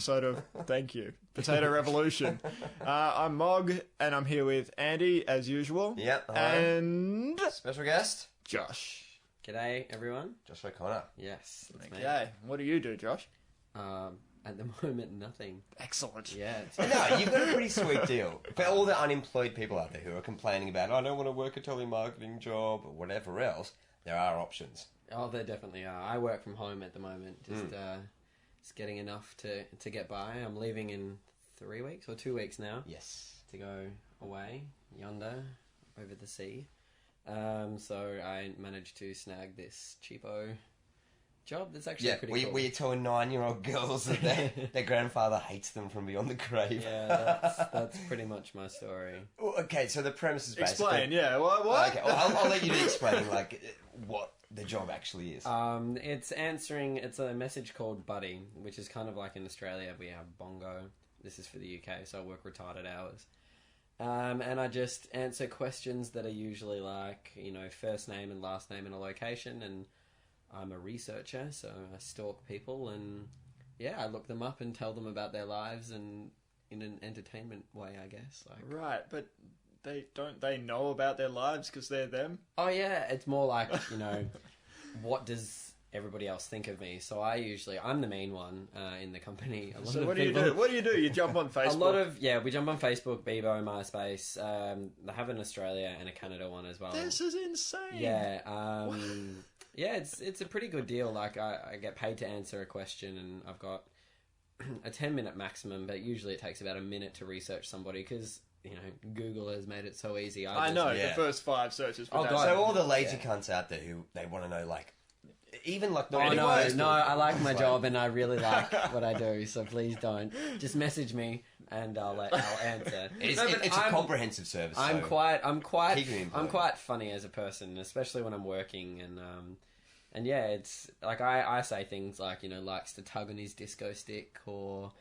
episode of Thank You, Potato Revolution. I'm Mog, and I'm here with Andy, as usual. Yep. Hello. And Special guest, Josh. G'day, everyone. Josh O'Connor. Yes, that's me. Okay, what do you do, Josh? At the moment, nothing. Excellent. Yeah. No, you've got a pretty sweet deal. For all the unemployed people out there who are complaining about, I don't want to work a telemarketing job or whatever else, there are options. Oh, there definitely are. I work from home at the moment, just getting enough to get by. I'm leaving in 3 weeks or 2 weeks now. Yes. To go away, yonder, over the sea. So I managed to snag this cheapo job that's actually pretty cool. Were you telling 9-year-old girls that their grandfather hates them from beyond the grave? Yeah, that's pretty much my story. Okay, so the premise is basically... Explain, yeah. What? Okay, well, I'll let you explain, what the job actually is. It's a message called Buddy, which is kind of like in Australia we have Bongo. This is for the UK, so I work retarded hours. And I just answer questions that are usually like, first name and last name and a location, and I'm a researcher, so I stalk people and, I look them up and tell them about their lives and in an entertainment way, I guess. Right, but they know about their lives because they're them? Oh, yeah, it's more like, what does everybody else think of me? So I'm the main one in the company. So what do you do? What do you do? You jump on Facebook? We jump on Facebook, Bebo, MySpace. They have an Australia and a Canada one as well. This is insane. Yeah, yeah, it's a pretty good deal. Like, I get paid to answer a question, and I've got a 10-minute maximum, but usually it takes about a minute to research somebody because, Google has made it so easy. I know, the first 5 searches. So all the lazy cunts out there who they want to know, even no, I like my job and I really like what I do. So please don't. Just message me and I'll answer. It's a comprehensive service. I'm quite funny as a person, especially when I'm working, and yeah, it's like I say things like likes to tug on his disco stick or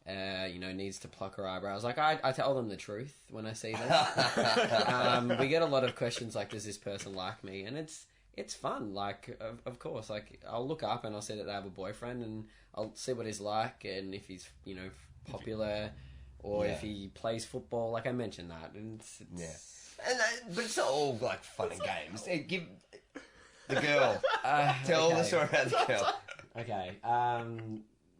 needs to pluck her eyebrows. Like I tell them the truth when I see them. We get a lot of questions like, does this person like me? And it's fun. Like, of course, like I'll look up and I'll see that they have a boyfriend and I'll see what he's like and if he's, popular or if he plays football. Like I mentioned that. And but it's not all like fun and games. Give the girl. Tell the story about the girl. Okay.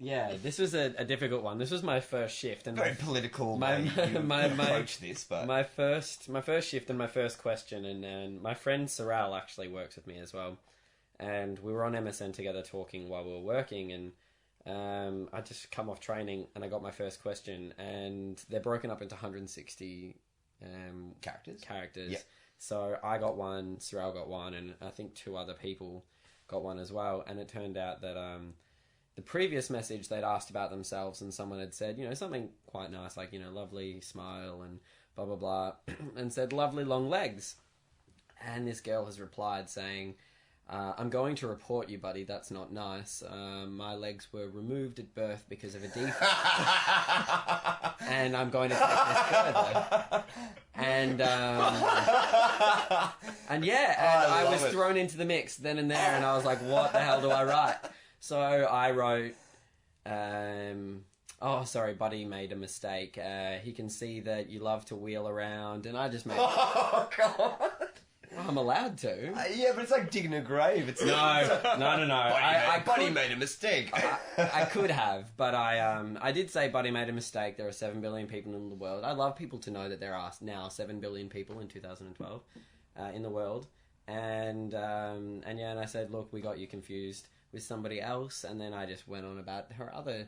Yeah, this was a difficult one. This was my first shift, and very political. Approach this, but my first shift and my first question, and my friend Sorrel actually works with me as well, and we were on MSN together talking while we were working, and I just come off training and I got my first question, and they're broken up into 160 characters. Yep. So I got one, Sorrel got one, and I think 2 other people got one as well, and it turned out that the previous message they'd asked about themselves and someone had said, something quite nice, like, lovely smile and blah, blah, blah, and said lovely long legs. And this girl has replied saying, I'm going to report you, buddy, that's not nice. My legs were removed at birth because of a defect. And I'm going to take this further. And I was thrown into the mix then and there, and I was like, what the hell do I write? So I wrote, buddy made a mistake. He can see that you love to wheel around, and I just made... Oh, God. I'm allowed to. Yeah, but it's like digging a grave. It's No. Buddy made a mistake. I could have, but I did say Buddy made a mistake. There are 7 billion people in the world. I love people to know that there are now 7 billion people in 2012 in the world. And I said, look, we got you confused with somebody else, and then I just went on about her other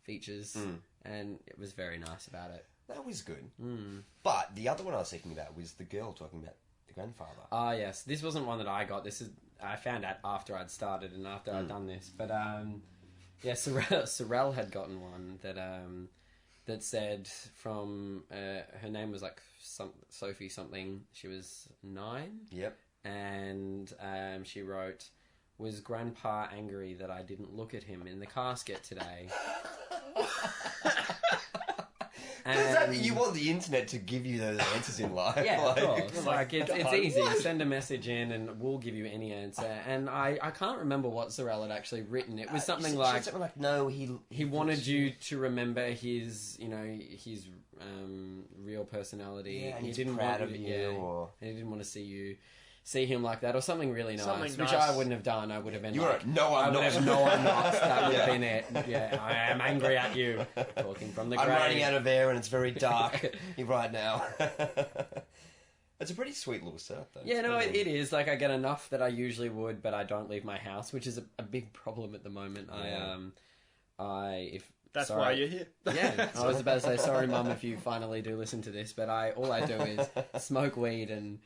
features, and it was very nice about it. That was good. But the other one I was thinking about was the girl talking about the grandfather. Ah, yes. This wasn't one that I got. I found out after I'd started and after I'd done this. But, Sorrel had gotten one that said from, her name was like Sophie something. She was 9. Yep. And she wrote, was Grandpa angry that I didn't look at him in the casket today? You want the internet to give you those answers in life. Yeah, like, of course. Like, it's God, easy. what? Send a message in and we'll give you any answer. And I can't remember what Sorel had actually written. It was something like... Something like, no, he wanted you to remember his, his real personality. Yeah, and he he's didn't proud want of you, you, or... and he didn't want to see him like that, or something really nice, Something which nice. I wouldn't have done. I would have been You like, were, no, I'm not. No, I'm not. That would have been it. Yeah, I am angry at you. Talking from the grave. I'm running out of air and it's very dark right now. It's a pretty sweet little setup, though. Yeah, no, it is. Like, I get enough that I usually would, but I don't leave my house, which is a big problem at the moment. Yeah. That's why you're here. Yeah, I was about to say, sorry, Mum, if you finally do listen to this, but all I do is smoke weed and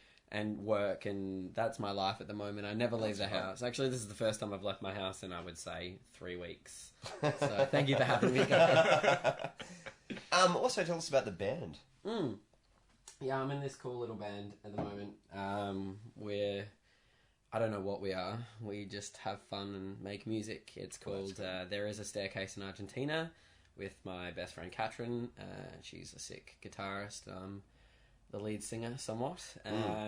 work, and that's my life at the moment. I never leave the house. Actually, this is the first time I've left my house in, I would say, 3 weeks. So thank you for having me, guys. Also, tell us about the band. Yeah, I'm in this cool little band at the moment. I don't know what we are. We just have fun and make music. It's called There Is a Staircase in Argentina with my best friend Katrin. She's a sick guitarist, the lead singer somewhat.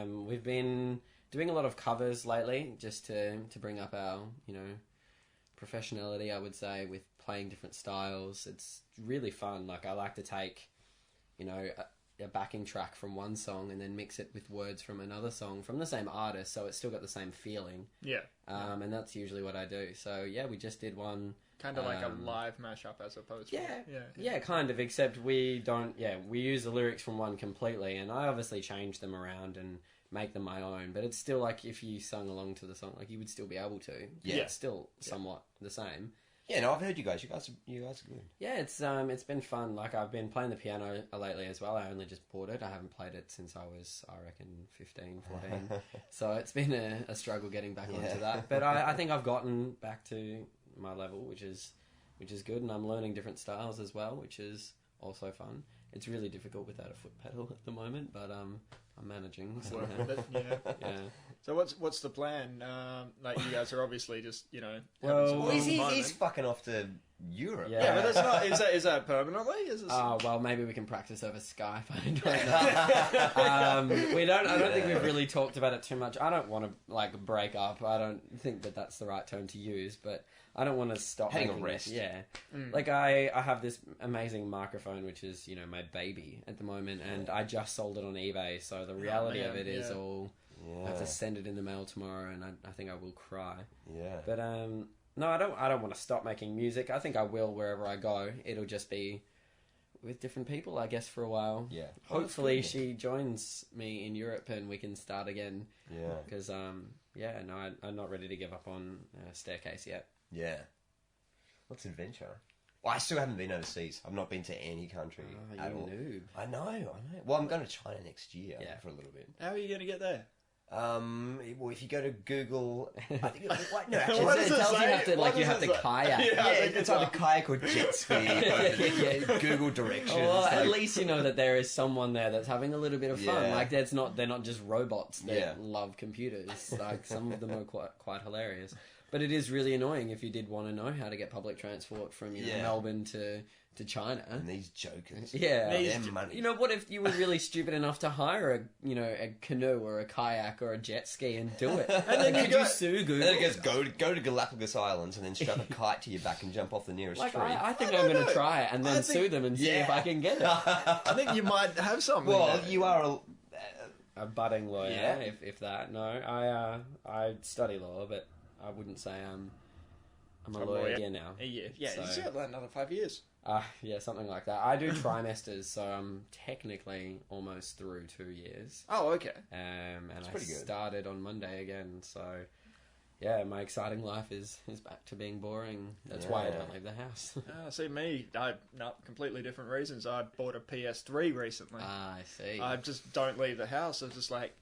We've been doing a lot of covers lately just to bring up our, professionality, I would say, with playing different styles. It's really fun. Like, I like to take, a backing track from one song and then mix it with words from another song from the same artist, so it's still got the same feeling. Yeah. And that's usually what I do. So yeah, we just did one. Kind of like a live mashup as opposed to... Yeah, kind of, except we don't... Yeah, we use the lyrics from one completely, and I obviously change them around and make them my own, but it's still like if you sung along to the song, like you would still be able to. Yeah. It's still somewhat the same. Yeah, no, I've heard you guys. You guys are good. Yeah, it's been fun. Like, I've been playing the piano lately as well. I only just bought it. I haven't played it since I was, I reckon, 15, 14. So it's been a struggle getting back onto that. But I think I've gotten back to my level, which is good. And I'm learning different styles as well, which is also fun. It's really difficult without a foot pedal at the moment, but I'm managing. So, yeah. So what's the plan? Like, you guys are obviously just Well, he's fucking off to Europe. Yeah. Yeah, but that's not. Is that permanently? Well, maybe we can practice over Skype. I don't know. I don't think we've really talked about it too much. I don't want to break up. I don't think that that's the right term to use, but I don't want to stop having a making rest. Yeah, like I have this amazing microphone, which is my baby at the moment, and I just sold it on eBay. So the reality of it is all. Yeah. I have to send it in the mail tomorrow, and I think I will cry. Yeah. But no, I don't want to stop making music. I think I will wherever I go. It'll just be with different people, I guess, for a while. Yeah. Hopefully, she joins me in Europe, and we can start again. Yeah. Because I'm not ready to give up on Staircase yet. Yeah. What's adventure? Well, I still haven't been overseas. I've not been to any country at all. Noob. I know. Well, I'm going to China next year for a little bit. How are you going to get there? Well, if you go to Google, I think no, actually, What it does it tells say? you have to kayak. Yeah, it's either kayak or jet ski. Google directions. Well, at least you know that there is someone there that's having a little bit of fun. Yeah. Like, they're not just robots that love computers. Like, some of them are quite hilarious. But it is really annoying if you did want to know how to get public transport from Melbourne to China. And these jokers. Yeah. Their money. What if you were really stupid enough to hire a canoe or a kayak or a jet ski and do it? And then could you sue Google? And then it goes, go to Galapagos Islands and then strap a kite to your back and jump off the nearest tree. I think I'm going to try it and then sue them and see if I can get it. I think you might have something. Well, you are a budding lawyer, if that. No, I study law, but I wouldn't say I'm a lawyer here now. Yeah, so, you got another 5 years. Yeah, something like that. I do trimesters, so I'm technically almost through 2 years. Oh, okay. And I started on Monday again, so yeah, my exciting life is back to being boring. That's why I don't leave the house. See, me, completely different reasons. I bought a PS3 recently. I see. I just don't leave the house. I'm just like,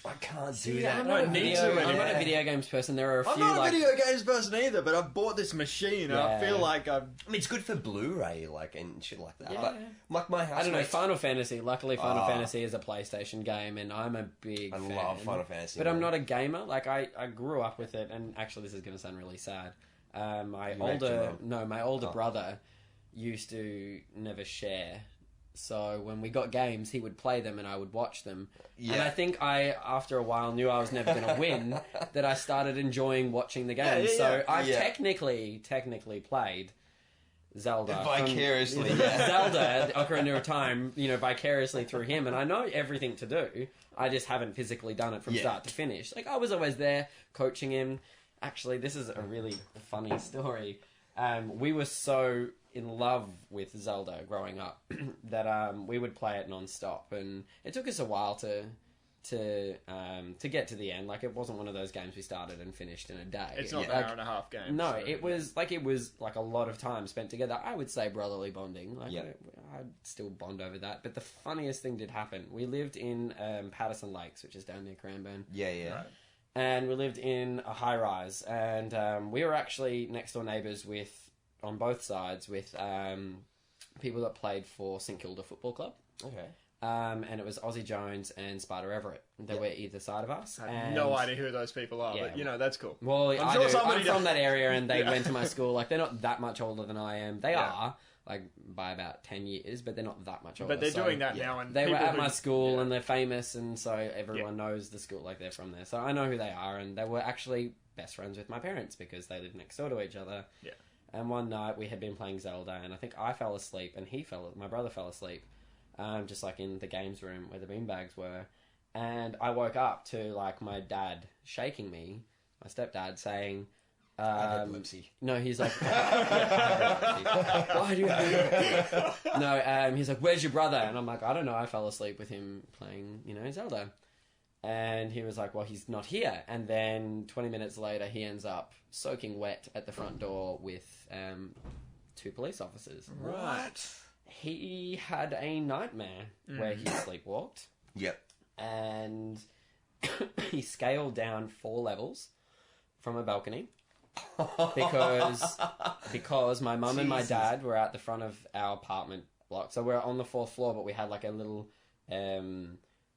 I can't do that. I'm not a video games person. There are a few. I'm not a video games person either, but I've bought this machine and I feel like I mean, it's good for Blu-ray, and shit like that. Yeah. But my house, I don't know. Final Fantasy. Luckily, Final Fantasy is a PlayStation game, and I'm a big fan. I love Final Fantasy, but I'm not a gamer. Like, I grew up with it, and actually, this is going to sound really sad. My older brother used to never share So when we got games, he would play them and I would watch them. Yeah. And I think after a while, knew I was never going to win, that I started enjoying watching the games. Yeah. So I've Yeah. technically played Zelda. Vicariously, from yeah. Zelda, Ocarina of Time, vicariously through him. And I know everything to do. I just haven't physically done it from start to finish. Like, I was always there coaching him. Actually, this is a really funny story. We were so in love with Zelda growing up that we would play it non-stop, and it took us a while to get to the end. Like, it wasn't one of those games we started and finished in a day. It's not an like, hour and a half game. No, so, it was like a lot of time spent together. I would say brotherly bonding. Like, I'd still bond over that. But the funniest thing did happen. We lived in Patterson Lakes, which is down near Cranbourne. Yeah. Right. And we lived in a high-rise, and we were actually next-door neighbours on both sides with people that played for St Kilda Football Club. Okay. And it was Ozzie Jones and Spider Everett. They were either side of us. I have no idea who those people are, Yeah. but, that's cool. Well, I'm I sure do. somebody I'm from does. that area, and they went to my school. Like, they're not that much older than I am. They are, like, by about 10 years, but they're not that much older. But they're So doing that now. And they were people at my who- school, and they're famous, and so everyone knows the school, like, they're from there. So I know who they are, and they were actually best friends with my parents because they lived next door to each other. Yeah. And one night we had been playing Zelda, and I think I fell asleep, and my brother fell asleep, just like in the games room where the beanbags were. And I woke up to like my dad shaking me, my stepdad, saying, I have epilepsy. no, he's like, why do you have epilepsy? No, he's like, where's your brother? And I'm like, I don't know, I fell asleep with him playing, Zelda. And he was like, well, he's not here. And then 20 minutes later, he ends up soaking wet at the front door with 2 police officers. Right. He had a nightmare where he sleepwalked. Yep. And he scaled down 4 levels from a balcony. Because my mum and my dad were at the front of our apartment block. So we're on the 4th floor, but we had like a little...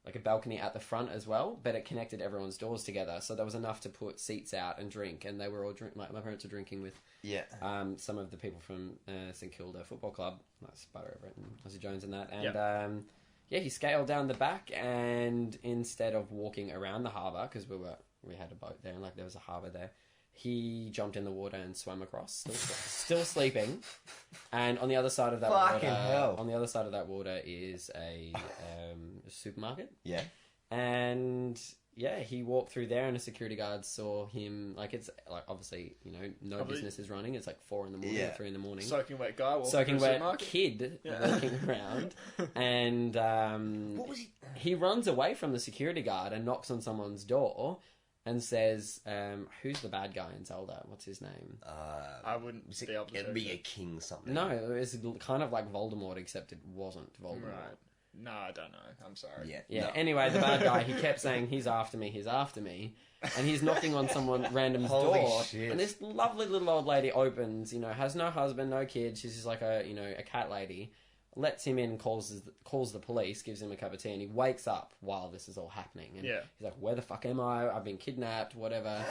like a balcony at the front as well, but it connected everyone's doors together, so there was enough to put seats out and drink, and they were all my parents were drinking with some of the people from St Kilda Football Club, like Spider Everett and Ozzie Jones and that, and he scaled down the back, and instead of walking around the harbour, because we had a boat there, and like there was a harbour there, he jumped in the water and swam across, still sleeping. And on the other side of that water is a supermarket. Yeah. And he walked through there, and a security guard saw him. Like, it's like obviously no business is running. It's like 4 in the morning, 3 in the morning. Soaking wet guy walking Soaking through a wet supermarket. kid walking around, and What was he? he runs away from the security guard and knocks on someone's door and says, who's the bad guy in Zelda? What's his name? I wouldn't be able to It'd say be that. a king something. No, it was kind of like Voldemort, except it wasn't Voldemort. Right. No, I don't know. I'm sorry. Yeah, No. anyway, the bad guy, he kept saying, he's after me, and he's knocking on someone random's Holy door, shit. and this lovely little old lady opens, has no husband, no kids, she's just like a cat lady, lets him in, calls the police, gives him a cup of tea, and he wakes up while this is all happening. And he's like, where the fuck am I? I've been kidnapped, whatever.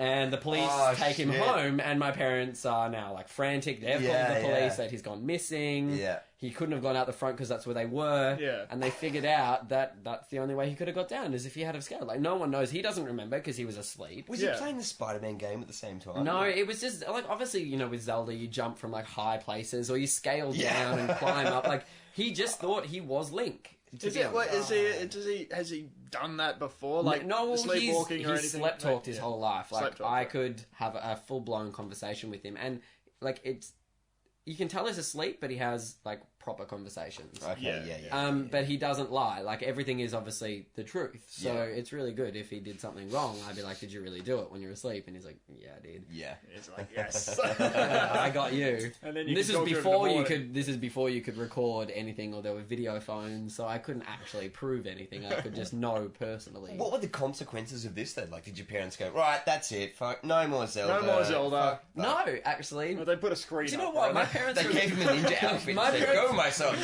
And the police take him home, and my parents are now like frantic. They've called the police that he's gone missing. Yeah. He couldn't have gone out the front because that's where they were. Yeah. And they figured out that that's the only way he could have got down is if he had have scaled. Like, no one knows. He doesn't remember because he was asleep. Was he playing the Spider-Man game at the same time? No, it was just, like, obviously, with Zelda, you jump from, like, high places or you scale down and climb up. Like, he just thought he was Link. Has he done that before? Like, no, sleepwalking or he's anything? slept talked his whole life. Like, Slept-talked, I right. could have a full-blown conversation with him. And, like, you can tell he's asleep, but he has, like, proper conversations. Okay, But he doesn't lie. Like, everything is obviously the truth. So it's really good. If he did something wrong, I'd be like, did you really do it when you were asleep? And he's like, yeah, I did. Yeah. It's like, yes. I got you. And then you this can is talk to him in the before you morning. could. This is before you could record anything, or there were video phones, so I couldn't actually prove anything. I could just know personally. What were the consequences of this then? Like, did your parents go, right, that's it, fuck, no more Zelda. No more Zelda. No, actually. Well, they put a screen Do you know up, what? right? My parents They were, gave him a ninja outfit My and said, parents- go, my son.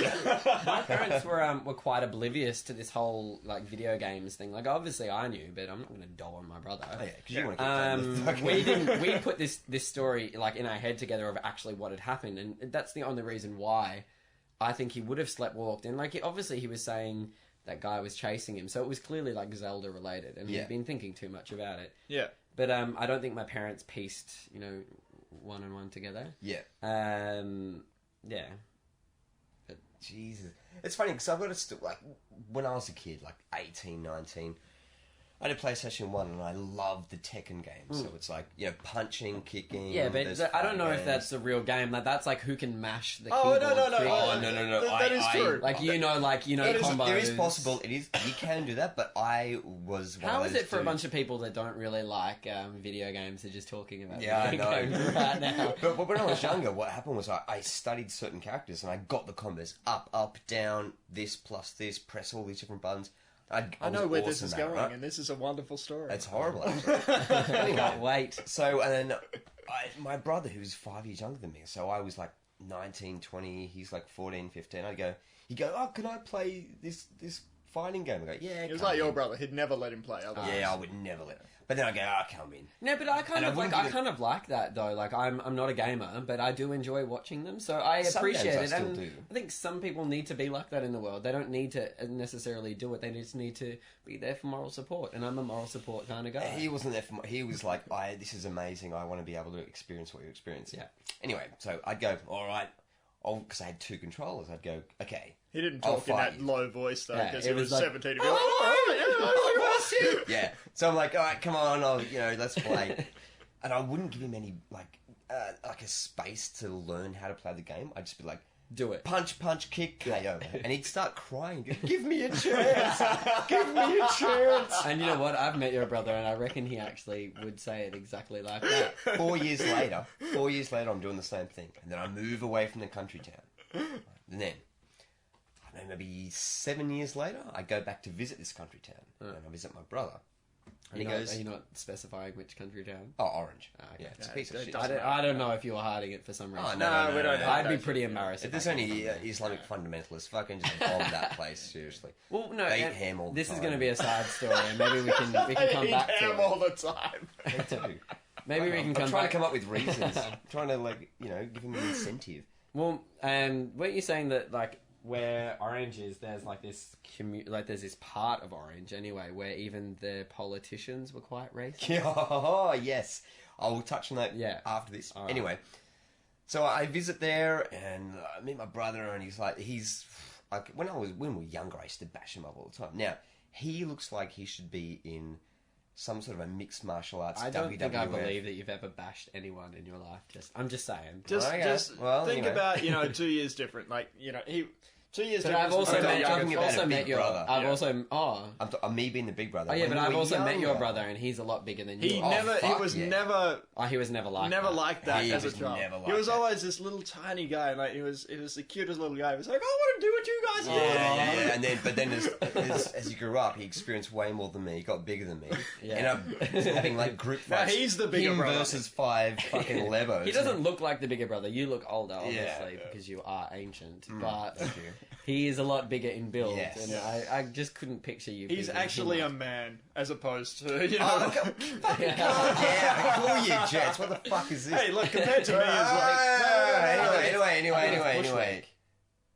my parents were quite oblivious to this whole like video games thing. Like, obviously I knew, but I'm not going to doll on my brother. Oh, yeah, because you want to keep playing We didn't. We put this story like in our head together of actually what had happened, and that's the only reason why I think he would have sleptwalked. And, like, obviously he was saying that guy was chasing him. So it was clearly, like, Zelda related. And he'd been thinking too much about it. Yeah. But I don't think my parents pieced, you know, one and one together. Yeah. Yeah. But Jesus. It's funny because I've got to like, when I was a kid, like 18, 19, I had a PlayStation 1 and I loved the Tekken games. So it's like, you know, punching, kicking. Yeah, but I don't know if that's a real game. Like, that's like who can mash the Oh, keyboard. no. Oh, no. That is true. Like, you know, combos. There is possible. It is. You can do that, but I was one How of is those it for a dudes. bunch of people that don't really like video games? They're just talking about Yeah, video I know. games right now. But when I was younger, what happened was I studied certain characters and I got the combos up, down, this plus this, press all these different buttons. I know where this awesome is at it, going, right? and this is a wonderful story. It's horrible, actually. I can't wait. So, and then my brother, who's 5 years younger than me, so I was like 19, 20, he's like 14, 15. He'd go, oh, can I play this fighting game? I go, yeah. It was like your brother. He'd never let him play. Otherwise. Yeah, I would never let him. But then I go, oh, come in. No, but I kind And of I like. wouldn't I give it- kind of like that though. Like, I'm not a gamer, but I do enjoy watching them. So I Some appreciate games I it. still And do. I think some people need to be like that in the world. They don't need to necessarily do it. They just need to be there for moral support. And I'm a moral support kind of guy. He wasn't there for he was like, this is amazing. I want to be able to experience what you experience. Yeah. Anyway, so I'd go, all right. Because I had 2 controllers. I'd go, okay. He didn't I'll talk in fight that you. low voice though, Yeah, because it he was was like, 17. He'd be like, oh, Yeah. So I'm like, all right, come on, let's play. And I wouldn't give him any like a space to learn how to play the game. I'd just be like, Do it. punch, kick, KO, and he'd start crying. Give me a chance. Give me a chance. And you know what? I've met your brother, and I reckon he actually would say it exactly like that. 4 years later, I'm doing the same thing, and then I move away from the country town, and then. I don't know, maybe 7 years later, I go back to visit this country town, and I visit my brother. And he goes, Are you not specifying which country town? oh, Orange. Okay. Yeah, it's a Yeah, piece of it shit. doesn't I don't know if you were hiding it for some reason. Oh, No, we don't have I'd be that pretty shit. embarrassed. If there's only Islamic fundamentalists, fucking just bomb that place, seriously. Well, no, They eat and ham all the this is time. going to be a side story, and maybe we can come Eat back to ham it. all the time. They do. Maybe we can I'm come trying back. to come up with reasons. I'm trying to, give them an incentive. Well, weren't you saying that, like, where Orange is, there's like this there's this part of Orange anyway, where even the politicians were quite racist. Oh, yes. I'll touch on that Yeah. after this. All right. Anyway, so I visit there and I meet my brother, and he's like, when we were younger, I used to bash him up all the time. Now, he looks like he should be in some sort of a mixed martial arts I don't WWF. think I believe that you've ever bashed anyone in your life. I'm just saying. Just Well, think you know. about 2 years different. Like 2 years But different. I've also I'm met, talking about a big brother. I've Yeah. also I'm me being the big brother. Oh yeah, When but we I've were also met your younger- brother, and he's a lot bigger than He you. never. He fuck was yeah. never. Oh, he was never like Never that. like that He as a was child. never He like was that. always this little tiny guy. Like he was the cutest little guy. He was like, I want to do what you guys do. Yeah. And then as he grew up, he experienced way more than me. He got bigger than me. Yeah. Ended up having like group Now fights. he's the bigger Him brother. versus 5 fucking Lebos. He doesn't look like the bigger brother. You look older, obviously, Yeah. because you are ancient. But Thank you. he is a lot bigger in build, Yes. and I just couldn't picture you. He's beating actually him a up. man, as opposed to Oh, yeah, I call you Jets. What the fuck is this? Hey, look, compared to me, is Anyway.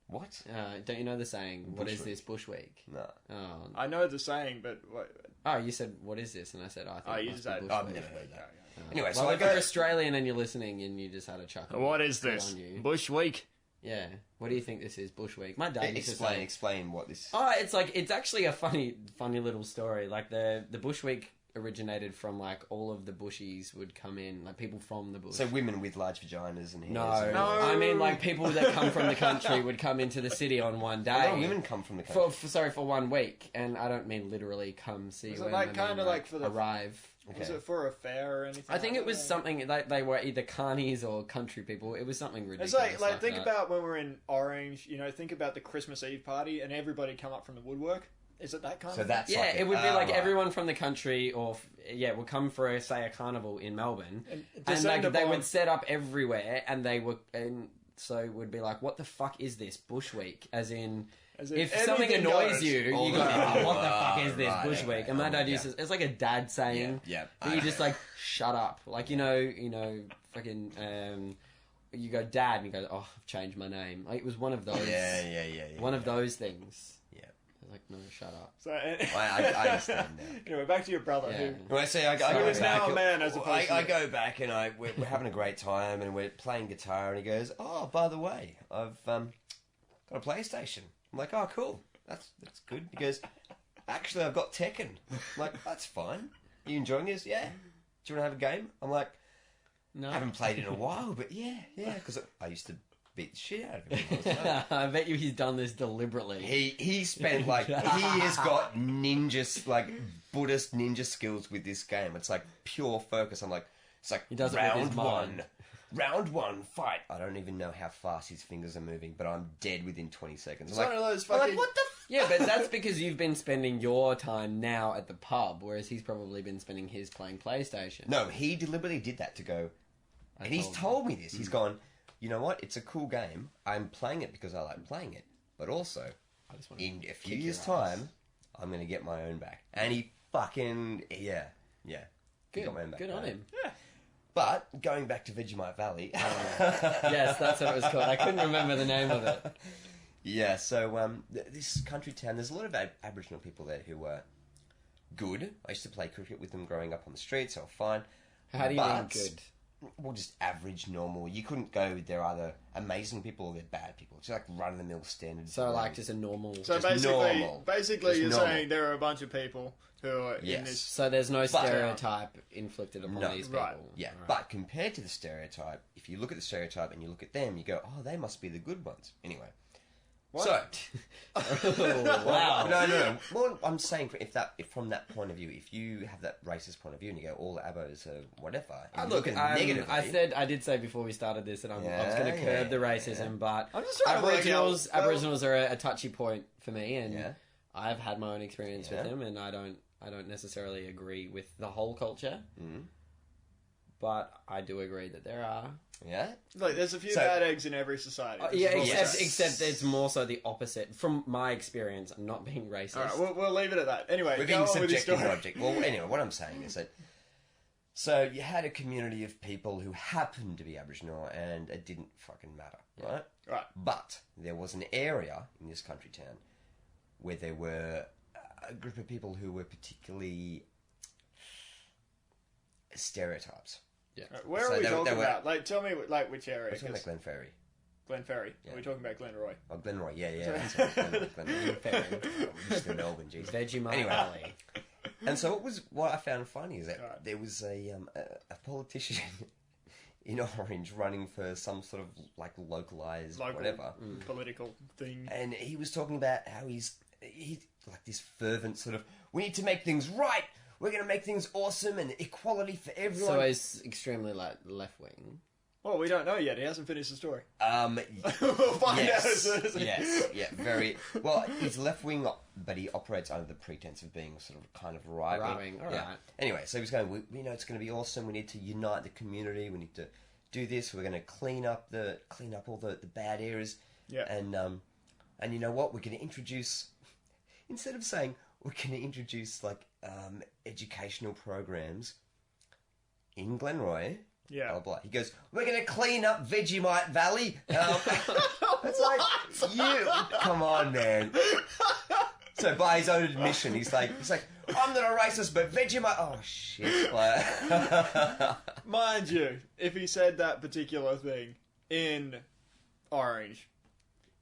What? Don't you know the saying? What is Bush this Bush Week? No. Oh, I know the saying, but what? oh, you said what is this? And I said, I think Oh, it you must said- be Bush I've Week. never heard that. Oh. Anyway, well, so I if you're go. Australian and you're listening and you just had a chuckle. What is good this? on you. Bush Week. Yeah. What do you think this is? Bush Week. My dad used to say. Explain what this. Oh, it's actually a funny little story. Like the Bush Week originated from like all of the bushies would come in, like people from the bush. So women with large vaginas and hairs. No, and- I mean like people that come from the country would come into the city on one A day. lot of women come from the country. for 1 week, and I don't mean literally come see. Was it them, like I kinda mean, like for the- arrive. Was it for a fair or anything? I think like it was that? something like they were either carnies or country people. It was something ridiculous. It's like think that. about when we're in Orange. Think about the Christmas Eve party and everybody come up from the woodwork. Is it that kind So of? that's Yeah, like it would be like right. everyone from the country, or would come for a carnival in Melbourne, And and descend they upon- would set up everywhere, and so it would be like, what the fuck is this Bush Week? As in, if something anything annoys goes. you, All you the go, time. oh, what the fuck is this Right, Bush okay. Week? And my dad used to, it's like a dad saying, Yeah. but you just like, shut up. Like, fucking, you go dad, and he goes, "Oh, I've changed my name." Like, it was one of those. Yeah. One of those things. Yeah. I was like, no, shut up. So, I understand now. anyway, back to your brother. Yeah. When I say I Who go is back, now a man as opposed to... I go back and we're having a great time and we're playing guitar and he goes, "Oh, by the way, I've got a PlayStation." I'm like, "Oh, cool. That's good." He goes, "Actually, I've got Tekken." I'm like, "That's fine. Are you enjoying this?" "Yeah." "Do you want to have a game?" I'm like, No. "I haven't played in a while, but yeah, because I used to beat the shit out of him." I bet you he's done this deliberately. He spent like he has got like Buddhist ninja skills with this game. It's like pure focus. I'm like, it's like He does it with his round mind. one, fight. I don't even know how fast his fingers are moving, but I'm dead within 20 seconds. It's I'm one like, of those I'm fucking... like, what the Yeah, but that's because you've been spending your time now at the pub, whereas he's probably been spending his playing PlayStation. No, he deliberately did that to go, and he's told me this. He's gone, "You know what? It's a cool game. I'm playing it because I like playing it, but also I just want to in a few kick years' your ass." time, I'm going to get my own back." And he fucking yeah. He Good, got my own back. good on him. But going back to Vegemite Valley, Yes, that's what it was called. I couldn't remember the name of it. yeah. So this country town, there's a lot of Aboriginal people there who were good. I used to play cricket with them growing up on the streets, so fine. How do you mean But- good? Well, just average, normal. You couldn't go. They're either amazing people or they're bad people. It's like run-of-the-mill standards. So, like, just a normal... So Just basically, normal. basically Just you're normal. saying there are a bunch of people who are in Yes. this... So there's no stereotype inflicted upon No. these people. Right. Yeah, Right. but compared to the stereotype, if you look at the stereotype and you look at them, you go, "Oh, they must be the good ones." Anyway, What? so Oh, wow. no. Well, I'm saying if from that point of view, if you have that racist point of view and you go, "All the abos are whatever," and you Look, look at negatively, I did say before we started this that I was Yeah, going to curb yeah, the racism, but I'm just trying to work out... Aboriginals are a touchy point for me, and Yeah. I've had my own experience Yeah. with them, and I don't necessarily agree with the whole culture, Mhm. but I do agree that there are. yeah. Look, there's a few So- bad eggs in every society. This Yeah, is what we're saying. except it's more so the opposite from my experience. I'm not being racist. All right, we'll leave it at that. Anyway, We're go being on with your subjective story. and objective. Well, anyway, what I'm saying is that so you had a community of people who happened to be Aboriginal, and it didn't fucking matter, right? Right. But there was an area in this country town where there were a group of people who were particularly stereotypes. Where So are we they talking were- about? Like, tell me, like, which area? We're talking about 'Cause Glenferrie. Glenferrie. Yeah. Are we talking about Glenroy? Oh, Glenroy, yeah. That's right, Glenroy. Oh, just in Melbourne, jeez. Vegemite Anyway. Valley. And so what I found funny is that Right. there was a politician in Orange running for some sort of like localized Local whatever, political thing. and he was talking about how he's like this fervent sort of, "We need to make things right. We're going to make things awesome and equality for everyone." So he's extremely like left wing. Well, we don't know yet. He hasn't finished the story. we'll We'll find out as soon as very well. He's left wing, but he operates under the pretense of being sort of kind of right wing. Right-wing, all right. Anyway, so he was going, "We know it's going to be awesome. We need to unite the community. We need to do this. We're going to clean up all the bad areas. Yeah. And you know what? We're going to introduce, instead of saying we're going to introduce like educational programs in Glenroy." Yeah. Blah, blah. He goes, "We're going to clean up Vegemite Valley." It's like, you, come on, man. So by his own admission, he's like, "I'm not a racist, but Vegemite." Oh shit! Like, Mind you, if he said that particular thing in Orange,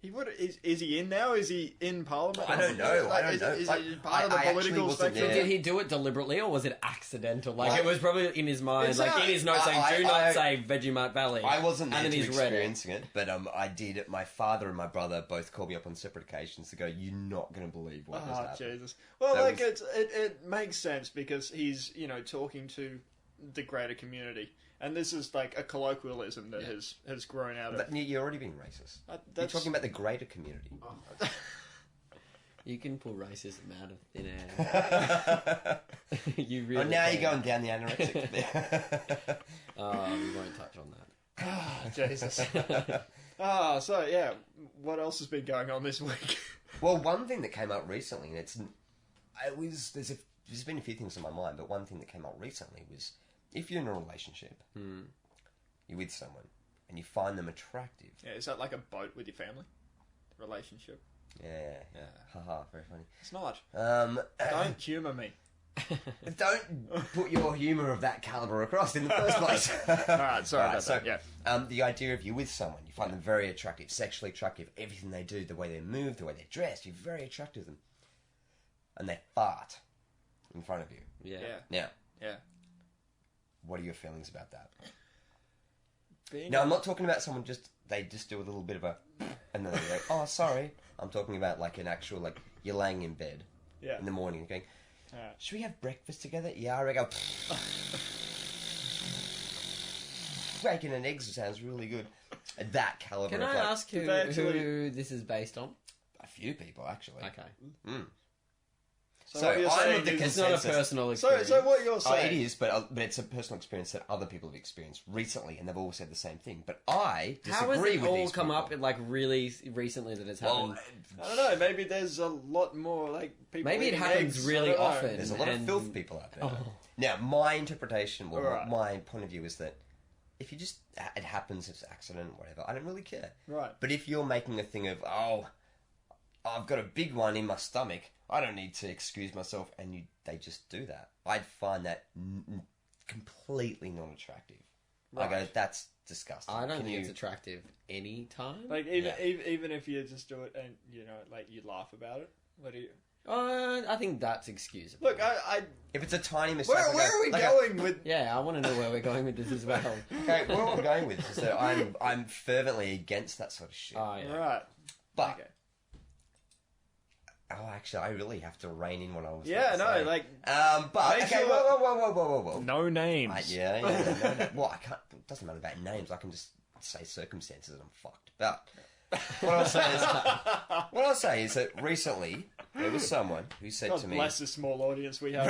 he would. Is he in now? Is he in Parliament? I don't know. I don't know. Is Like, he part of the I actually political wasn't spectrum? there. Did he do it deliberately or was it accidental? Like I- it was probably in his mind, It's like not- in his notes saying, "Do I- not say Vegemite Valley." I wasn't there and then to he's read it. experiencing it, but I did. My father and my brother both called me up on separate occasions to go, "You're not going to believe what has Oh, happened." Jesus. Well, That like, was- it makes sense because he's, talking to the greater community. And this is like a colloquialism that has grown out of... But you're already being racist. You're that's- talking about the greater community. You can pull racism out of thin air. You really. Oh, now can. you're going down the anorexic there. We won't touch on that. Oh, Jesus. So, yeah. What else has been going on this week? Well, one thing that came up recently, and there's been a few things on my mind, but one thing that came up recently was if you're in a relationship, you're with someone, and you find them attractive. Yeah, is that like a boat with your family? Relationship? Yeah. Haha, very funny. It's not. Don't Don't humour me. put your humour of that calibre across in the first place. Alright, sorry about that. Yeah. The idea of you with someone, you find them very attractive, sexually attractive, everything they do, the way they move, the way they dress, you're very attracted to them. And they fart in front of you. Yeah. Now, Yeah. what are your feelings about that? Being Now, I'm not talking about someone they just do a little bit of a, and then they go, oh, sorry. I'm talking about like an actual, like, you're laying in bed in the morning and going, should we have breakfast together? Yeah, I reckon. Bacon and eggs sounds really good. That calibre. Can of, I like, ask who this is based on? a few people, actually. Okay. So what you're I'm saying of the is- It's not a consensus. personal experience. So what you're Oh, saying... it is, but it's a personal experience that other people have experienced recently, and they've all said the same thing. But I How disagree has it with all these come people. up like really recently that it's happened? I don't know, maybe there's a lot more, like, people Maybe it eating happens eggs. really I don't know. often. There's a lot of and- filth people out there. Oh. Now, my interpretation, Right. my point of view is that if you just, it happens, it's an accident, whatever, I don't really care. Right. But if you're making a thing of, oh, I've got a big one in my stomach, I don't need to excuse myself, and they just do that, I'd find that completely non-attractive. I go, that's disgusting. I don't Can think you- it's attractive any time. Like, even if you just do it and, you know, like, you laugh about it, what do you... I think that's excusable. Look, If it's a tiny mistake... Where are we going with... Yeah, I want to know where we're going with this as well. Okay, where I'm going with this is that I'm fervently against that sort of shit. Oh, yeah. Right. But... Okay. Oh, actually, I really have to rein in what I was Yeah, about to no, say. like... But, Make okay, sure- whoa. No names. Yeah. No. Well, I can't... It doesn't matter about names. I can just say circumstances and I'm fucked. But what I'll say is that recently there was someone who said God to me... bless the small audience we have.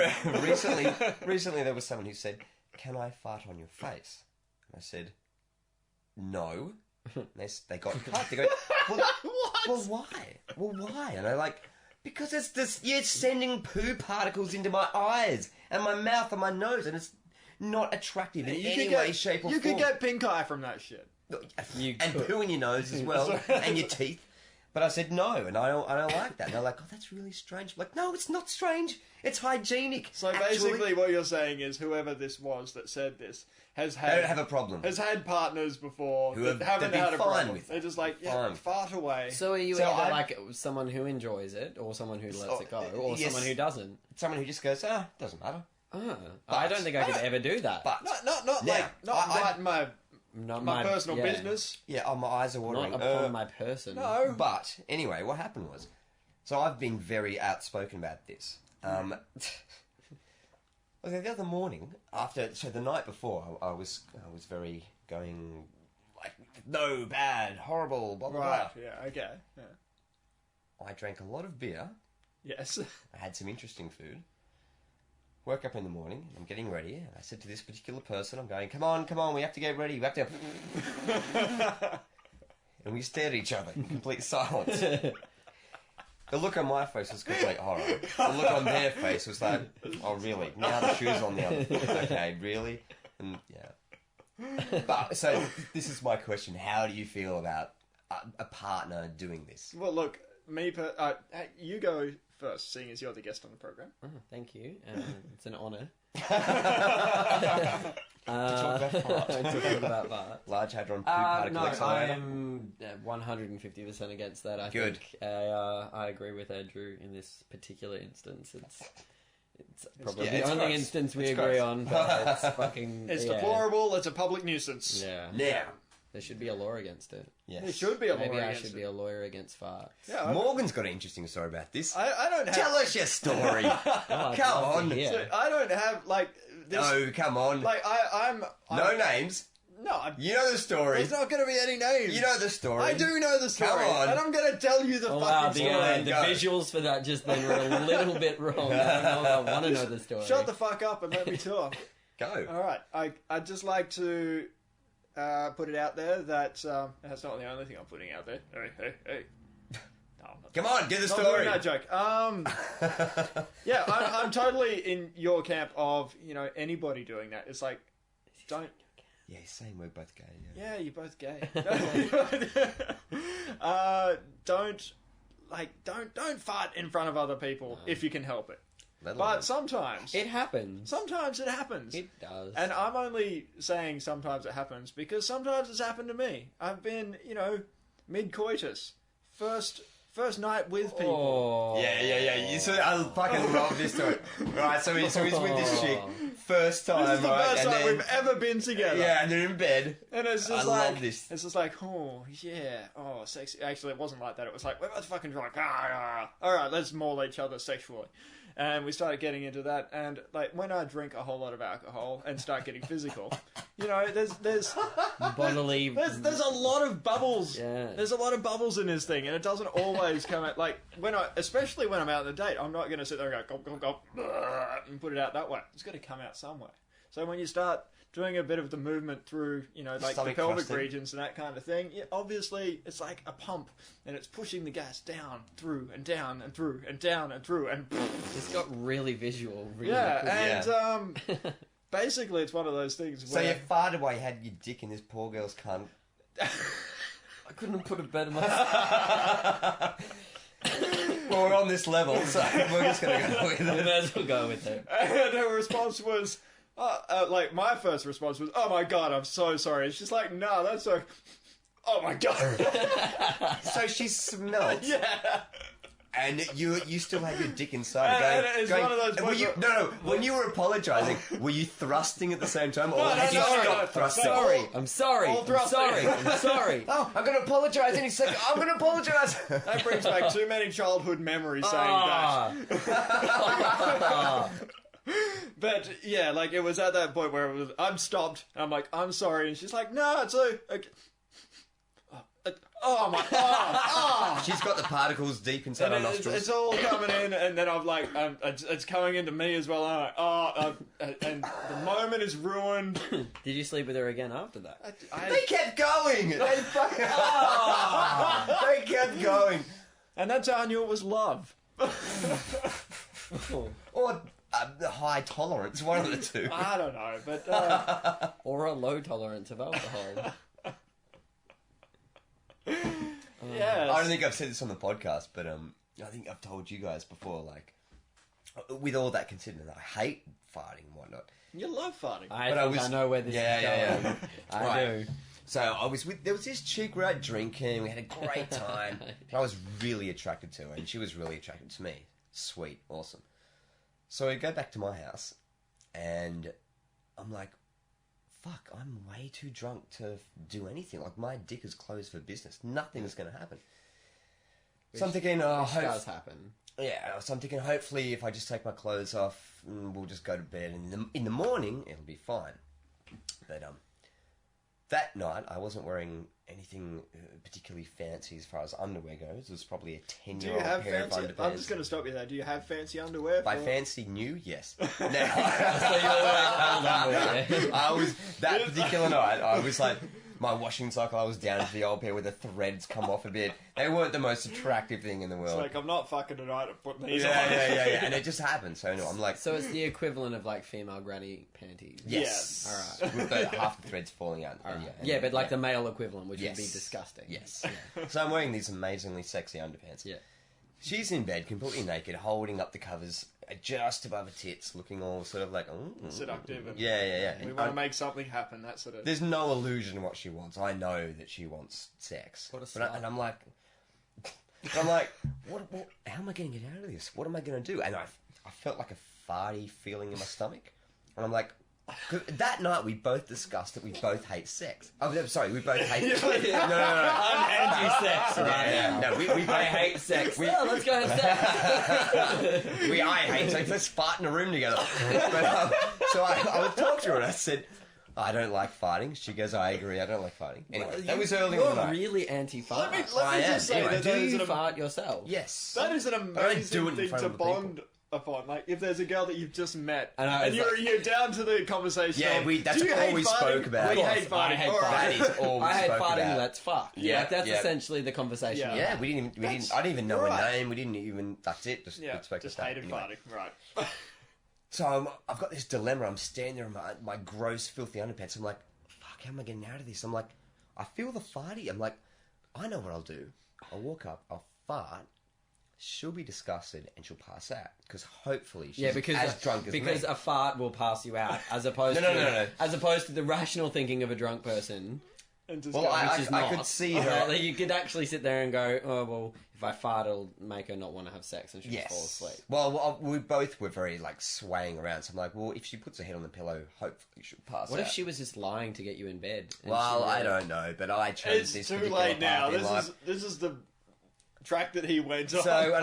recently there was someone who said, "Can I fart on your face?" And I said, "No." And they got cut. They go, well, why? Well, why? And I like... Because it's this, you're sending poo particles into my eyes and my mouth and my nose, and it's not attractive in any way, shape, or You form. could get pink eye from that shit. You and could. poo in your nose as well, and your teeth. But I said no, and I don't like that. And they're like, "Oh, that's really strange." I'm like, no, it's not strange. It's hygienic. So actually. basically, what you're saying is, whoever this was that said this has They had don't have a problem. has had partners before Who that have haven't been had a fine problem. with it. They're just like, Fine. fart away. So are you So either I'm- like someone who enjoys it, or someone who lets it go, or yes. someone who doesn't? Someone who just goes, doesn't matter. I don't think I could ever do that. But Not Now, like not I- right in my Not my personal yeah. business. yeah, my eyes are watering. Not upon my person. No. But anyway, what happened was, so I've been very outspoken about this. Okay, the other morning, the night before, I was very going like, no, bad, horrible, blah blah Right. blah. Yeah. Okay. Yeah. I drank a lot of beer. Yes. I had some interesting food. Woke up in the morning, I'm getting ready, and I said to this particular person, I'm going, come on, we have to get ready, we have to... And we stared at each other in complete silence. The look on my face was complete horror. The look on their face was like, oh really? Now the shoe's on the other foot. Okay, really? And yeah. But, so, this is my question. How do you feel about a partner doing this? Well, look, you go first, seeing as you're the guest on the program. Oh, thank you. It's an honour. To talk about fart. To talk about fart. Large Hadron Poop Particle No, Accelerator. I'm 150% against that. I Good. think I agree with Andrew in this particular instance. It's probably yeah, the it's only gross. instance we It's agree gross. on, but it's fucking... It's yeah. deplorable. It's a public nuisance. Yeah. Now, There should be a law against it. yes. There should be a law Maybe I against should it. be a lawyer against farts. Yeah, Morgan's got an interesting story about this. I don't have. Tell us your story. Oh, I'd Come love to on. hear. So I don't have like this. No, come on. Like I'm no names. No, You know the story. there's not going to be any names. You know the story. I do know the story. Come on. And I'm going to tell you the Oh, wow, fucking the story. Go. visuals for that just then were a little bit wrong. I don't know if I want to know the story. Shut the fuck up and let me talk. Go. All right, I'd just like to put it out there that that's not the only thing I'm putting out there. Hey. No, I'm not Come on, get the not story. doing that joke. Yeah, I'm totally in your camp of anybody doing that. It's like don't. Yeah, he's saying we're both gay. Yeah, you're both gay. Don't fart in front of other people if you can help it. But sometimes It happens. Sometimes it happens. It does. And I'm only saying sometimes it happens because sometimes it's happened to me. I've been, mid-coitus. First night with people. Oh. Yeah. So I fucking love this story. Right, so he's with this chick. First time, This is the right? first and time then, we've ever been together. Yeah, and they're in bed. And it's just I love this. It's just like, oh, yeah. Oh, sexy. Actually, it wasn't like that. It was like, we're both fucking drunk. Alright, let's maul each other sexually. And we started getting into that. And, when I drink a whole lot of alcohol and start getting physical, there's Bodily. There's a lot of bubbles. Yeah. There's a lot of bubbles in this thing, and it doesn't always come out. Especially when I'm out on a date, I'm not going to sit there and go gulp, gulp, gulp, and put it out that way. It's got to come out somewhere. So when you start doing a bit of the movement through, the Stomach pelvic thrusting. regions and that kind of thing, obviously it's like a pump, and it's pushing the gas down, through, and down, and through, and down, and through, and It's got really visual. Really yeah, quick. and basically it's one of those things So where... you farted while you had your dick in this poor girl's cunt. I couldn't have put it better myself. Well, we're on this level, so we're just going to go with We it. may as well go with it. And her response was, my first response was, "Oh my god, I'm so sorry." It's just like, no, that's so. Oh my god. So she smelt, Yeah. and you still had your dick inside. And it's one of those were points you, where- no, when you were apologising, were you thrusting at the same time, or No, had you no, stopped no. thrusting? Sorry. I'm sorry. All I'm thrusting. sorry. I'm sorry. Oh, I'm going to apologise any second. I'm going to apologise. That brings back too many childhood memories saying Ah. that. But yeah, it was at that point where it was, I'm stopped. And I'm like, I'm sorry, and she's like, no, it's okay. Oh my god! She's got the particles deep inside her And nostrils. it's all coming in, and then I'm like, it's coming into me as well. And I'm like, and the moment is ruined. Did you sleep with her again after that? They kept going. They fucking. They kept going. And that's how I knew it was love. Or high tolerance, one of the two. I don't know, but Or a low tolerance of alcohol. yeah. I don't think I've said this on the podcast, but I think I've told you guys before, with all that considered, I hate farting and whatnot. You love farting. I know where this is going. Yeah. I Right. do. So I was there was this chick, we were out drinking, we had a great time. And I was really attracted to her, and she was really attracted to me. Sweet, awesome. So we go back to my house, and I'm like, fuck, I'm way too drunk to do anything. My dick is closed for business. Nothing's going to happen. So I'm thinking, Which does happen. yeah, so I'm thinking, hopefully, if I just take my clothes off, we'll just go to bed, and in the morning, it'll be fine. But that night, I wasn't wearing anything particularly fancy as far as underwear goes. It was probably a Do you 10-year-old have pair of fancy? underpants. I'm just going to stop you there. Do you have fancy underwear? By for- fancy new, yes. Now, So you always held underwear. I was that particular night. I was like, my washing cycle. I was down to the old pair where the threads come off a bit. They weren't the most attractive thing in the It's world. like, I'm not fucking tonight. I'm putting these on. Yeah, and it just happened. So anyway, I'm like, So it's the equivalent of female granny panties. yes, All right. with half the threads falling out. All right. Yeah, Yeah, but the male equivalent, which would be Yes. disgusting. Yes. So I'm wearing these amazingly sexy underpants. Yeah. She's in bed, completely naked, holding up the covers just above her tits, looking all sort of like, Seductive. And yeah. we And want to make something happen. That sort of. there's no illusion what she wants. I know that she wants sex. What a But slut. and I'm like, what? How am I going to get out of this? What am I going to do? And I felt like a farty feeling in my stomach, and I'm like. 'Cause that night we both discussed that we both hate sex. Oh, no, sorry, we both hate. No. I'm anti-sex right Yeah, now. no, we both I hate sex. Well, let's go have sex. I hate sex. Let's fart in a room together. But, so I would talk to her and I said, I don't like farting. She goes, I agree, I don't like farting. Anyway, that was early in the You're night. really anti-fart. Let me I just say am. that Do that is you an fart yourself? Yes. That is an I don't amazing do it in thing front to of the people. bond upon. If there's a girl that you've just met, I know, and it's you're down to the conversation. Yeah, of, that's do you all hate we farting? spoke about. We Of hate course, I farting. hate All right. That is all we I hate spoke farting, about. let's fuck. Yeah, That's yeah. essentially the conversation. Yeah. we Yeah, had. we didn't. That's I didn't even know right. her name. We didn't even. That's it. Just Yeah, spoke just about hated anyway. farting. Right. So I've got this dilemma. I'm standing there in my gross, filthy underpants. I'm like, fuck, how am I getting out of this? I'm like, I feel the farty. I'm like, I know what I'll do. I'll walk up, I'll fart. She'll be disgusted and she'll pass out because hopefully she's as drunk as me. Because a fart will pass you out, as opposed as opposed to the rational thinking of a drunk person. Well, I could see her. You could actually sit there and go, oh, well, if I fart, it'll make her not want to have sex and she'll just fall asleep. Well, we both were very, like, swaying around. So I'm like, well, if she puts her head on the pillow, hopefully she'll pass out. What if she was just lying to get you in bed? Well, I don't know, but I chose this particular path in life. It's too late now. This is the track that he went on. So,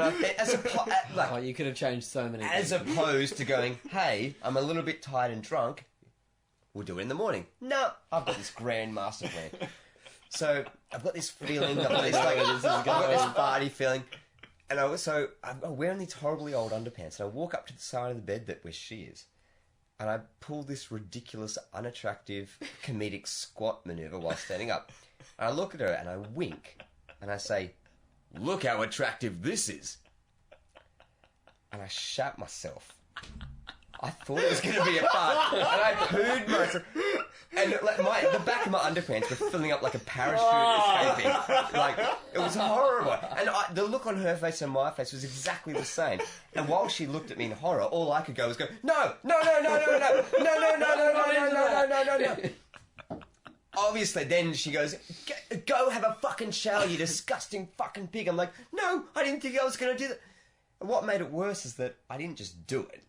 and you could have changed so many things. As opposed to going, hey, I'm a little bit tired and drunk. We'll do it in the morning. No, I've got this grand master plan. So I've got this feeling, I've got this farty feeling, and I'm wearing these horribly old underpants, and I walk up to the side of the bed where she is, and I pull this ridiculous, unattractive, comedic squat maneuver while standing up, and I look at her and I wink, and I say, "Look how attractive this is," and I shat myself. I thought it was going to be a fart, and I pooed myself. And the back of my underpants were filling up like a parachute escaping. Like, it was horrible. And the look on her face and my face was exactly the same. And while she looked at me in horror, all I could go was go, no, no, no, no, no, no, no, no, no, no, no, no, no, no, no, no. Obviously, then she goes, go have a fucking shower, you disgusting fucking pig. I'm like, no, I didn't think I was going to do that. And what made it worse is that I didn't just do it.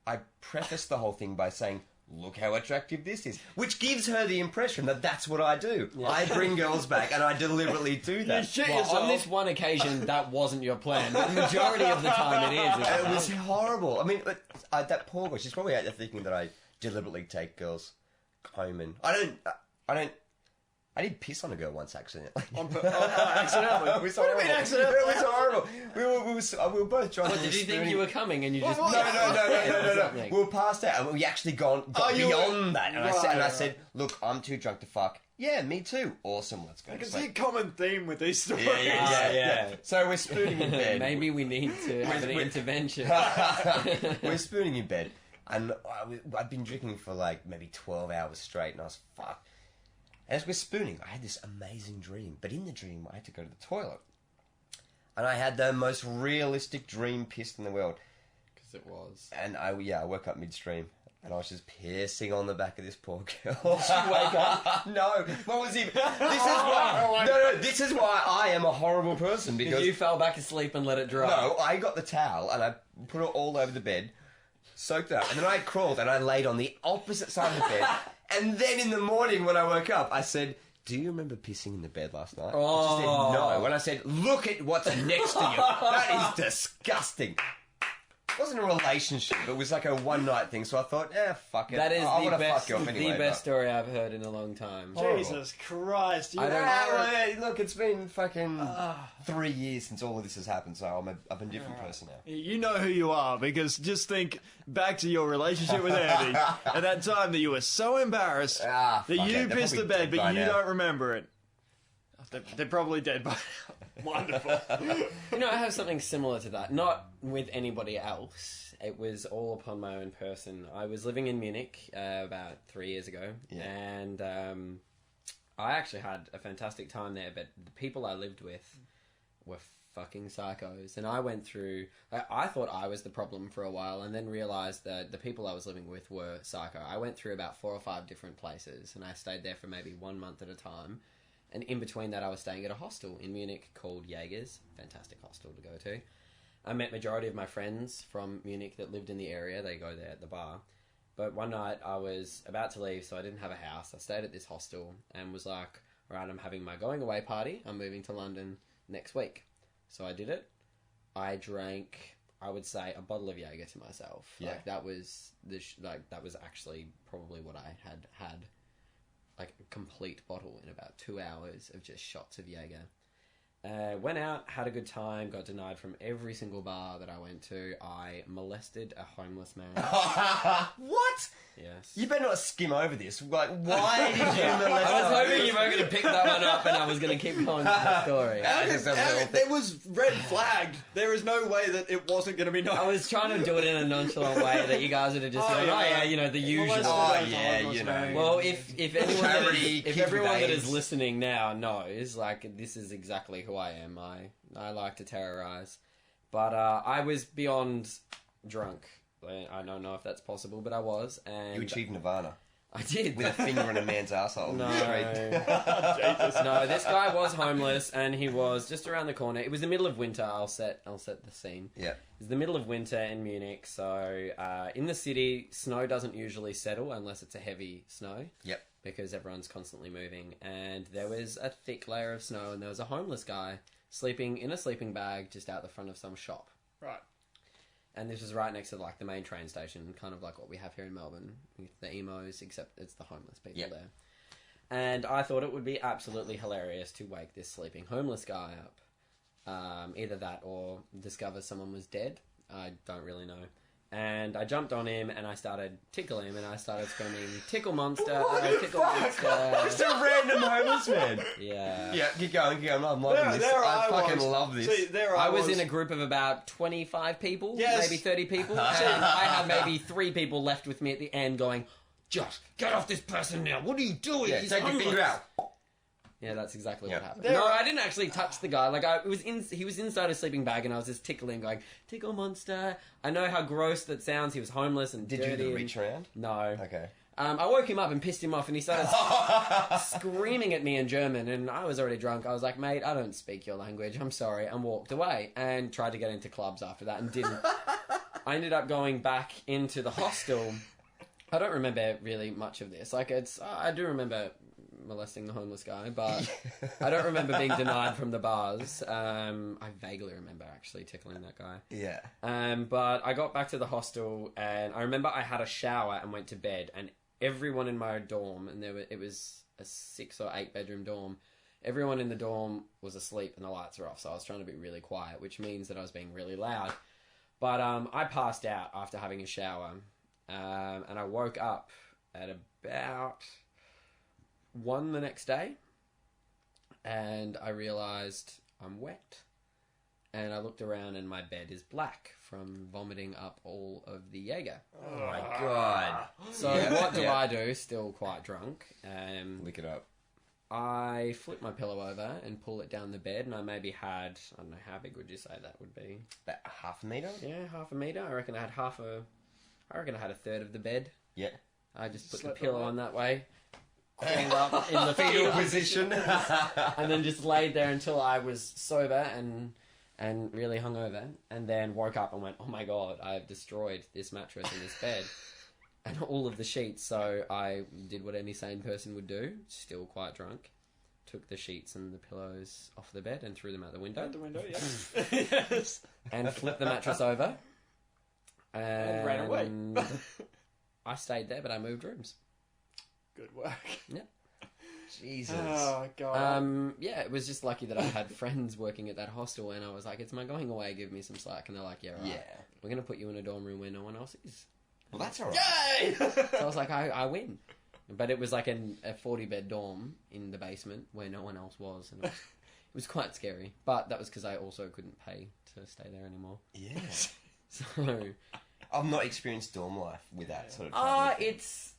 I prefaced the whole thing by saying, look how attractive this is, which gives her the impression that that's what I do. Yeah. I bring girls back and I deliberately do that. On this one occasion, that wasn't your plan, but the majority of the time it is. It was horrible. I mean, that poor girl, she's probably out there thinking that I deliberately take girls home and... I did piss on a girl once accidentally. Accidentally? What do you mean accidentally? It was horrible. We were both drunk. What, did you think you were coming and you just... No. We were past that and we actually got beyond that. And I said, look, I'm too drunk to fuck. Yeah, me too. Awesome, let's go. I can see a common theme with these stories. Yeah. So we're spooning in bed. Maybe we need to have an intervention. We're spooning in bed. And I'd been drinking for like maybe 12 hours straight and I was fucked. As we're spooning, I had this amazing dream. But in the dream, I had to go to the toilet. And I had the most realistic dream pissed in the world. Because it was. And I woke up midstream. And I was just pissing on the back of this poor girl. Did you wake up? No. What was he? This is why I am a horrible person. Because you fell back asleep and let it dry. No, I got the towel and I put it all over the bed. Soaked it up. And then I crawled and I laid on the opposite side of the bed. And then in the morning when I woke up, I said, do you remember pissing in the bed last night? Oh. She said, no. When I said, look at what's next to you. That is disgusting. It wasn't a relationship. It was like a one-night thing. So I thought, fuck it. That is the best story I've heard in a long time. Jesus Christ. Look, it's been fucking 3 years since all of this has happened, so I'm a different person now. You know who you are, because just think back to your relationship with Andy, and that time that you were so embarrassed that you pissed the bed, but you don't remember it. They're probably dead by now. Wonderful. You know, I have something similar to that. Not with anybody else. It was all upon my own person. I was living in Munich about 3 years ago. Yeah. And I actually had a fantastic time there. But the people I lived with were fucking psychos. And I went through... I thought I was the problem for a while and then realised that the people I was living with were psycho. I went through about 4 or 5 different places. And I stayed there for maybe 1 month at a time. And in between that, I was staying at a hostel in Munich called Jaeger's. Fantastic hostel to go to. I met majority of my friends from Munich that lived in the area. They go there at the bar. But one night, I was about to leave, so I didn't have a house. I stayed at this hostel and was like, all right, I'm having my going away party. I'm moving to London next week. So I did it. I drank, I would say, a bottle of Jaeger to myself. Yeah. Like, that was actually probably what I had. Like a complete bottle in about 2 hours of just shots of Jaeger. Went out, had a good time, got denied from every single bar that I went to. I molested a homeless man. What? Yes. You better not skim over this. Like, why did you molest? I was hoping you were going to pick that one up and I was going to keep going with the story. It was red flagged. There is no way that it wasn't going to be known. I was trying to do it in a nonchalant way that you guys would have just gone, you know, the usual. Well, if everyone that is listening now knows, like, this is exactly who I am. I like to terrorize. But I was beyond drunk. I don't know if that's possible, but I was. And you achieved nirvana. I did. With a finger in a man's asshole. No. No, this guy was homeless and he was just around the corner. It was the middle of winter. I'll set the scene. Yeah. It was the middle of winter in Munich, so in the city, snow doesn't usually settle unless it's a heavy snow. Yep. Because everyone's constantly moving. And there was a thick layer of snow and there was a homeless guy sleeping in a sleeping bag just out the front of some shop. Right. And this was right next to, like, the main train station, kind of like what we have here in Melbourne, with the emos, except it's the homeless people there. And I thought it would be absolutely hilarious to wake this sleeping homeless guy up. Either that or discover someone was dead. I don't really know. And I jumped on him and I started tickling him and I started screaming, "Tickle monster! Tickle monster!" Just a random homeless man. Yeah. Yeah, keep going. I'm loving this. I fucking love this. See, I was in a group of about 25 people, maybe 30 people, and I had maybe 3 people left with me at the end going, "Josh, get off this person now. What are you doing? Yeah, He's take your homeless." finger out. Yeah, that's exactly what happened. There No, are- I didn't actually touch the guy. Like, he was inside a sleeping bag, and I was just tickling, going, "Tickle monster." I know how gross that sounds. He was homeless and Did dirty. you do the reach around? No. Okay. I woke him up and pissed him off, and he started screaming at me in German, and I was already drunk. I was like, "Mate, I don't speak your language. I'm sorry," and walked away, and tried to get into clubs after that, and didn't. I ended up going back into the hostel. I don't remember really much of this. Like, I do remember molesting the homeless guy, but I don't remember being denied from the bars. I vaguely remember actually tickling that guy. Yeah. But I got back to the hostel, and I remember I had a shower and went to bed, and everyone in my dorm, and it was a 6 or 8 bedroom dorm, everyone in the dorm was asleep and the lights were off, so I was trying to be really quiet, which means that I was being really loud. But I passed out after having a shower, and I woke up at about 1 the next day, and I realised I'm wet. And I looked around and my bed is black from vomiting up all of the Jaeger. Oh my god. So what do I do? Still quite drunk. Lick it up. I flip my pillow over and pull it down the bed, and I maybe had, I don't know, how big would you say that would be? About half a metre? Yeah, half a metre. I reckon I had a third of the bed. Yeah. I just put Slept the pillow on on that way, crawled up in the Fetal fetal position. and then just laid there until I was sober and really hungover, and then woke up and went, "Oh my god, I've destroyed this mattress and this bed and all of the sheets." So I did what any sane person would do, still quite drunk, took the sheets and the pillows off the bed and threw them out the window. Out the window, yeah. Yes. And flipped the mattress over. And ran away. I stayed there, but I moved rooms. Good work. Yeah. Jesus. Oh, God. Yeah, it was just lucky that I had friends working at that hostel, and I was like, "It's my going away, give me some slack." And they're like, "Yeah, right. Yeah. We're going to put you in a dorm room where no one else is." Well, that's alright. Yay! So I was like, I win. But it was like a 40-bed dorm in the basement where no one else was, and it was quite scary. But that was because I also couldn't pay to stay there anymore. Yeah. So I've not experienced dorm life with that sort of travel. it's...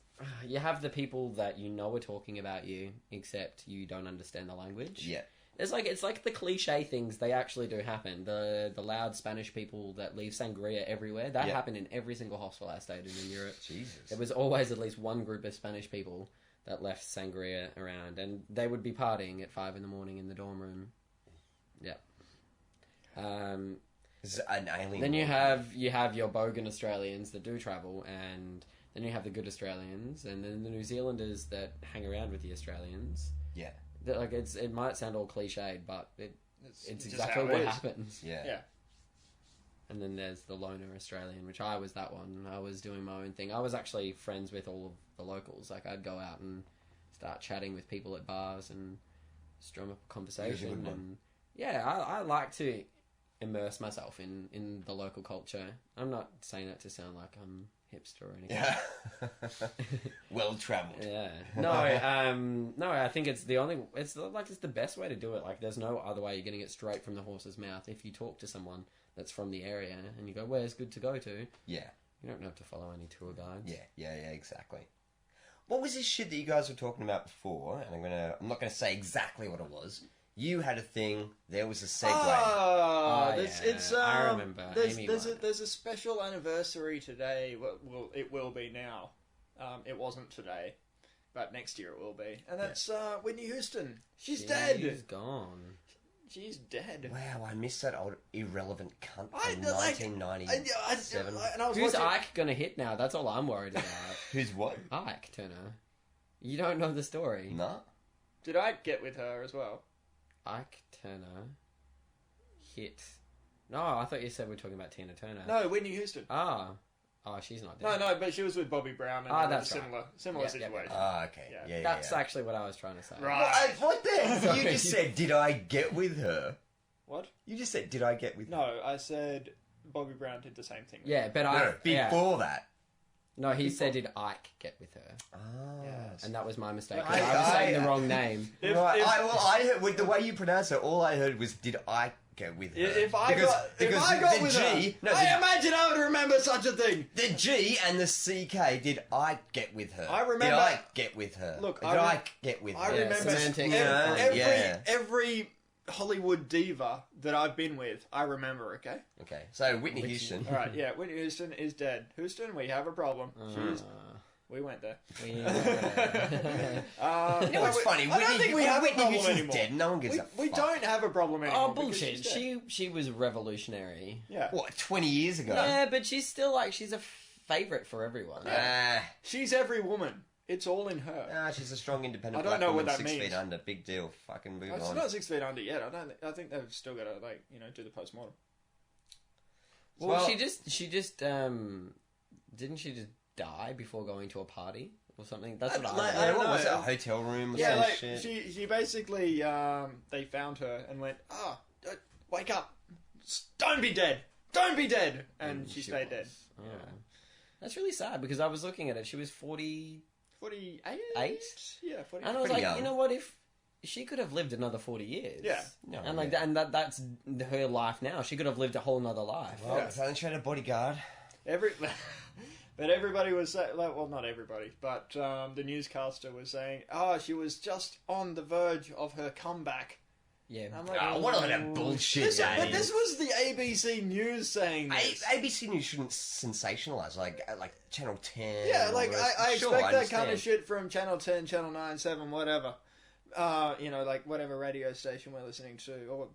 You have the people that you know are talking about you, except you don't understand the language. Yeah. It's like the cliche things, they actually do happen. The loud Spanish people that leave sangria everywhere, that happened in every single hostel I stayed in Europe. Jesus. There was always at least one group of Spanish people that left sangria around, and they would be partying at 5 a.m. in the dorm room. Yeah. It's an alien. Then you have your bogan Australians that do travel, and then you have the good Australians, and then the New Zealanders that hang around with the Australians. Yeah. Like it might sound all cliched, but it's just exactly how it what is. happens. Yeah. Yeah. And then there's the loner Australian, which I was that one. I was doing my own thing. I was actually friends with all of the locals. Like, I'd go out and start chatting with people at bars and strum up a conversation. You're a good And Yeah, I like to immerse myself in the local culture. I'm not saying that to sound like I'm hipster or anything. Yeah. Well travelled. Yeah. No, I think it's the best way to do it. Like, there's no other way. You're getting it straight from the horse's mouth. If you talk to someone that's from the area and you go, where's good to go to? Yeah. You don't have to follow any tour guides. Yeah, exactly. What was this shit that you guys were talking about before? And I'm not gonna say exactly what it was. You had a thing. There was a segue. I remember. There's a special anniversary today. Well, it will be now. It wasn't today, but next year it will be. And that's Whitney Houston. She's dead. She's gone. She's dead. Wow, I missed that old irrelevant cunt I- from like, 1997. And I was Who's watching... Ike gonna hit now? That's all I'm worried about. Who's what? Ike Turner. You don't know the story. Nah. Did I get with her as well? Ike Turner hit. No, I thought you said we're talking about Tina Turner. No, Whitney Houston. Oh, she's not dead. No, but she was with Bobby Brown and that's similar right. similar situation. Okay. Yeah. Yeah. That's actually what I was trying to say. Right. What the? Sorry. You just said, did I get with her? What? You just said, did I get with her? No, I said Bobby Brown did the same thing. Yeah, but No, before that. No, he said, did Ike get with her? Ah. Yes. And that was my mistake. I- I was saying the wrong name. I heard, with the way you pronounce it, all I heard was, did I get with her? If I got with her, imagine I would remember such a thing. The G and the CK, did I get with her? I remember- Did I get with her? Look, did I I get with I her? remember semantics. every Hollywood diva that I've been with. I remember. Okay. Okay, so Whitney Houston. All right. Yeah, Whitney Houston is dead. Houston, we have a problem. We went there. You know what's funny? I don't think we have a Whitney problem Houston's anymore. dead. No one gives a fuck. We don't have a problem anymore. Oh, bullshit. because she's dead. She was revolutionary. Yeah. What, 20 years ago? Yeah, but she's still she's a favourite for everyone. She's every woman. It's all in her. She's a strong, independent I don't black know what woman, that 6 means. feet under. Big deal. Fucking move It's on. not 6 feet under yet. I think they've still got to do the postmortem. Well, she just didn't she just die before going to a party or something? That's what I I don't what know. was it? A hotel room or Yeah, some like shit? she basically they found her and went, wake up, don't be dead, and she stayed dead. Oh. That's really sad because I was looking at it. She was 48. 48? Yeah, 48. And I was Pretty like, young. you know what? If she could have lived another 40 years. Yeah. No, And yeah. that's her life now. She could have lived a whole nother life. Well, if only she had a bodyguard. But everybody was saying, well, not everybody, but the newscaster was saying, she was just on the verge of her comeback. Yeah. I'm like, What a load of bullshit that But is. this was the ABC News saying this. ABC News shouldn't sensationalise, like Channel 10. Yeah, and like, all the rest. I Sure, expect that understand. kind of shit from Channel 10, Channel 9, 7, whatever. Like whatever radio station we're listening to, or,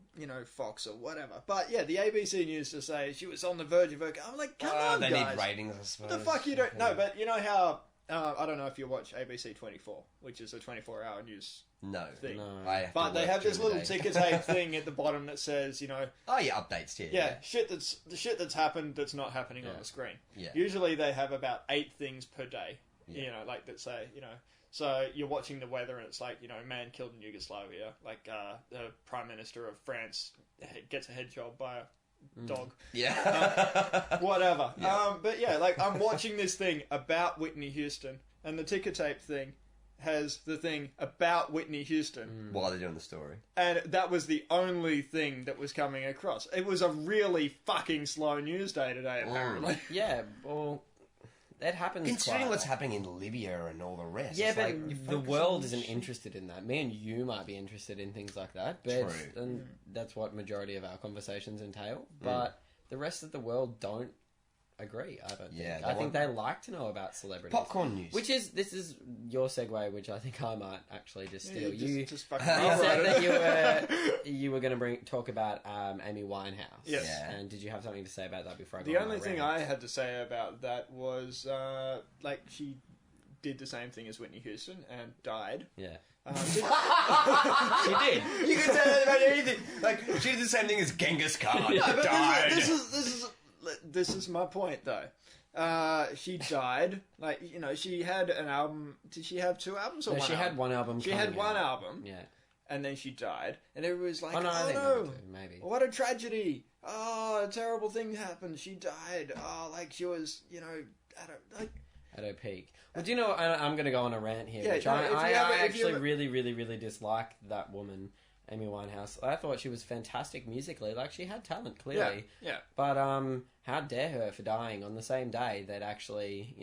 Fox or whatever. But yeah, the ABC News to say she was on the verge of her... I'm like, come on, they guys. need ratings, I suppose. What the fuck you don't... No, but you know how... I don't know if you watch ABC 24, which is a 24-hour news No. thing. No. But they have this little ticker tape thing at the bottom that says, Oh, yeah, updates, yeah. yeah, the shit that's happened that's not happening on the screen. Yeah. Usually they have about 8 things per day, Yeah. that say, so you're watching the weather and it's like, man killed in Yugoslavia, like the Prime Minister of France gets a head job by a dog. Yeah. Whatever. Yeah. But yeah, like I'm watching this thing about Whitney Houston and the ticker tape thing has the thing about Whitney Houston. While they're doing the story. And that was the only thing that was coming across. It was a really fucking slow news day today, apparently. Yeah, well, that happens. Considering quite what's a lot. happening in Libya and all the rest. Yeah, it's but like, the focus world on isn't shit. interested in that. Me and you might be interested in things like that, but True. and that's what majority of our conversations entail. But the rest of the world don't agree. I don't Yeah, think. they I think want- they like to know about celebrities. Popcorn news. This is your segue, which I think I might actually just steal. You Just fucking you roll said with it. that you were going to talk about Amy Winehouse. Yes. Yeah. And did you have something to say about that before I The go on only my thing rant? I had to say about that was, she did the same thing as Whitney Houston and died. Yeah. She did. You can say that about anything. Like, she did the same thing as Genghis Khan. No, but died. this is my point though. She died. She had an album. Did she have 2 albums or No, one? she had one album. She had coming one out. album, Yeah. and then she died, and everybody was like, Oh, no, I "Oh think no, number 2, maybe. what a tragedy! Oh, a terrible thing happened. She died. Oh, like she was, I don't like." At her peak. Well, do you know, I'm going to go on a rant here, Yeah, which no, I if you actually ever- really, really, really dislike that woman, Amy Winehouse. I thought she was fantastic musically. Like, she had talent, clearly. Yeah. But how dare her for dying on the same day that actually,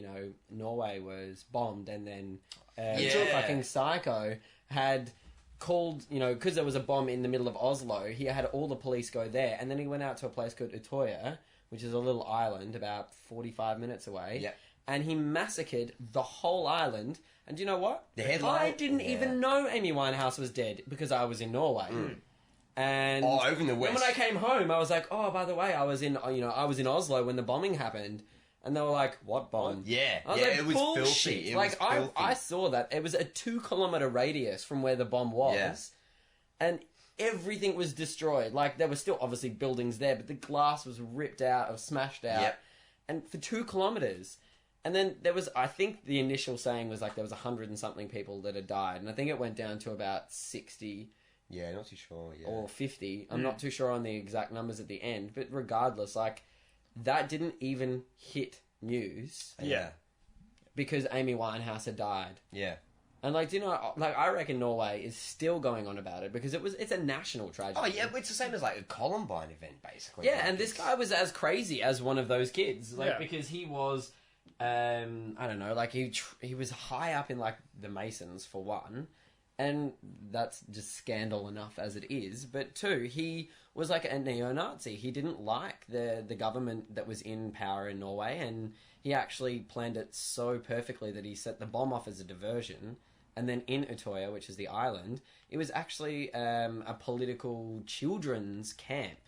Norway was bombed, and then fucking psycho had called, because there was a bomb in the middle of Oslo, he had all the police go there, and then he went out to a place called Utoya, which is a little island about 45 minutes away. Yeah. And he massacred the whole island. And do you know what? The headline? I didn't even know Amy Winehouse was dead because I was in Norway. And over in the west. then when I came home, I was like, "Oh, by the way, I was in Oslo when the bombing happened." And they were like, "What bomb?" Yeah, I was yeah, like, it was "Bullshit." filthy. It was filthy. I saw that. It was a 2-kilometer radius from where the bomb was. Yeah. And everything was destroyed. Like, there were still obviously buildings there, but the glass was ripped out or smashed out. Yep. And for 2 kilometers. And then there was, I think the initial saying was like there was 100 and something people that had died. And I think it went down to about 60 Yeah, not too sure. Yeah. or 50. I'm not too sure on the exact numbers at the end. But regardless, like, that didn't even hit news Yeah. because Amy Winehouse had died. Yeah. And, like, do you know, like, I reckon Norway is still going on about it because it's a national tragedy. Oh, yeah, it's the same as like a Columbine event, basically. Yeah, Like, and this guy was as crazy as one of those kids. Like, Yeah. because he was, I don't know, like, he was high up in, like, the Masons, for one. And that's just scandal enough as it is. But 2, he was like a neo-Nazi. He didn't like the government that was in power in Norway. And he actually planned it so perfectly that he set the bomb off as a diversion. And then in Utoya, which is the island, it was actually a political children's camp.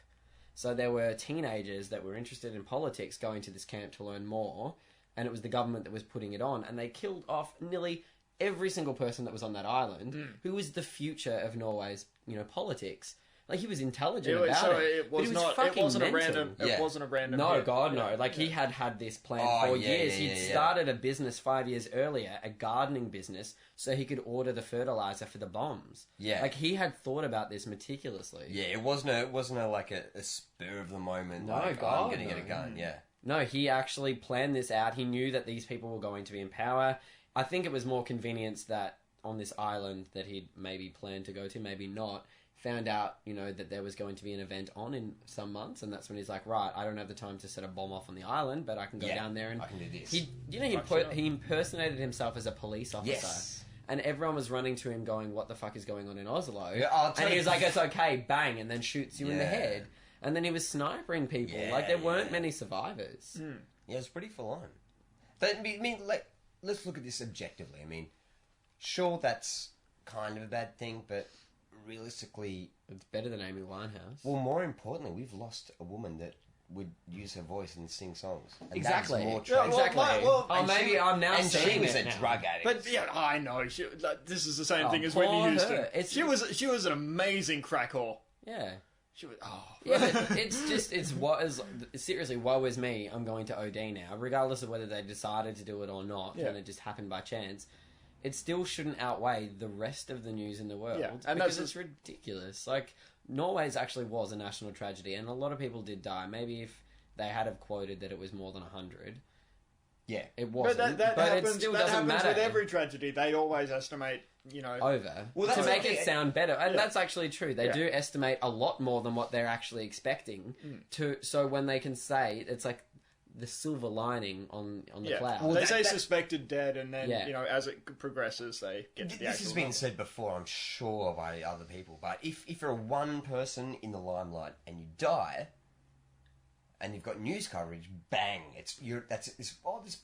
So there were teenagers that were interested in politics going to this camp to learn more. And it was the government that was putting it on. And they killed off nearly every single person that was on that island, who was the future of Norway's, politics. Like, he was intelligent about So it. it but was he not. It fucking wasn't a mental. random. Yeah. It wasn't a random. No, hit. God, Yeah. no. Like, he had this plan Oh, for yeah, years. yeah, He'd yeah. started a business 5 years earlier, a gardening business, so he could order the fertilizer for the bombs. Yeah. Like, he had thought about this meticulously. Yeah, it wasn't a spur of the moment. No, like, God, I'm gonna no. get a gun. Yeah. No, he actually planned this out. He knew that these people were going to be in power. I think it was more convenience that on this island that he'd maybe planned to go to, maybe not, found out, that there was going to be an event on in some months, and that's when he's like, right, I don't have the time to set a bomb off on the island, but I can go down there and... I can do this. He impersonated himself as a police officer. Yes. And everyone was running to him going, what the fuck is going on in Oslo? Yeah, I'll tell and he you- was like, it's okay, bang, and then shoots you in the Yeah. head. And then he was snipering people. Yeah, like, there weren't yeah. many survivors. Yeah, it's pretty full on. But I mean, let's look at this objectively. I mean, sure, that's kind of a bad thing, but realistically, It's better than Amy Winehouse. well, more importantly, we've lost a woman that would use her voice and sing songs. And Exactly. That's more Yeah, tragic. well, Exactly. well, oh, and maybe she- I'm now and seeing she was it a now. drug addict. But yeah, I know. This is the same Oh, thing as poor Whitney Houston. her. She was an amazing crack whore. Yeah. She was. Oh. Yeah, but seriously, woe is me, I'm going to OD now. Regardless of whether they decided to do it or not, Yeah. and it just happened by chance, it still shouldn't outweigh the rest of the news in the world. Yeah, and because that's it's ridiculous. Like, Norway's actually was a national tragedy, and a lot of people did die. Maybe if they had have quoted that it was more than 100. Yeah. It But wasn't. that but happens. it still That doesn't happens matter. with every tragedy. They always estimate. Over Well, to that's make okay. it sound better, and Yeah. that's actually true. They Yeah. do estimate a lot more than what they're actually expecting. So when they can say it's like the silver lining on the cloud. Well, they that- say that- suspected dead, and then Yeah. as it progresses, they get to the This actual has been number. said before, I'm sure, by other people. But if you're one person in the limelight and you die, and you've got news coverage, bang! This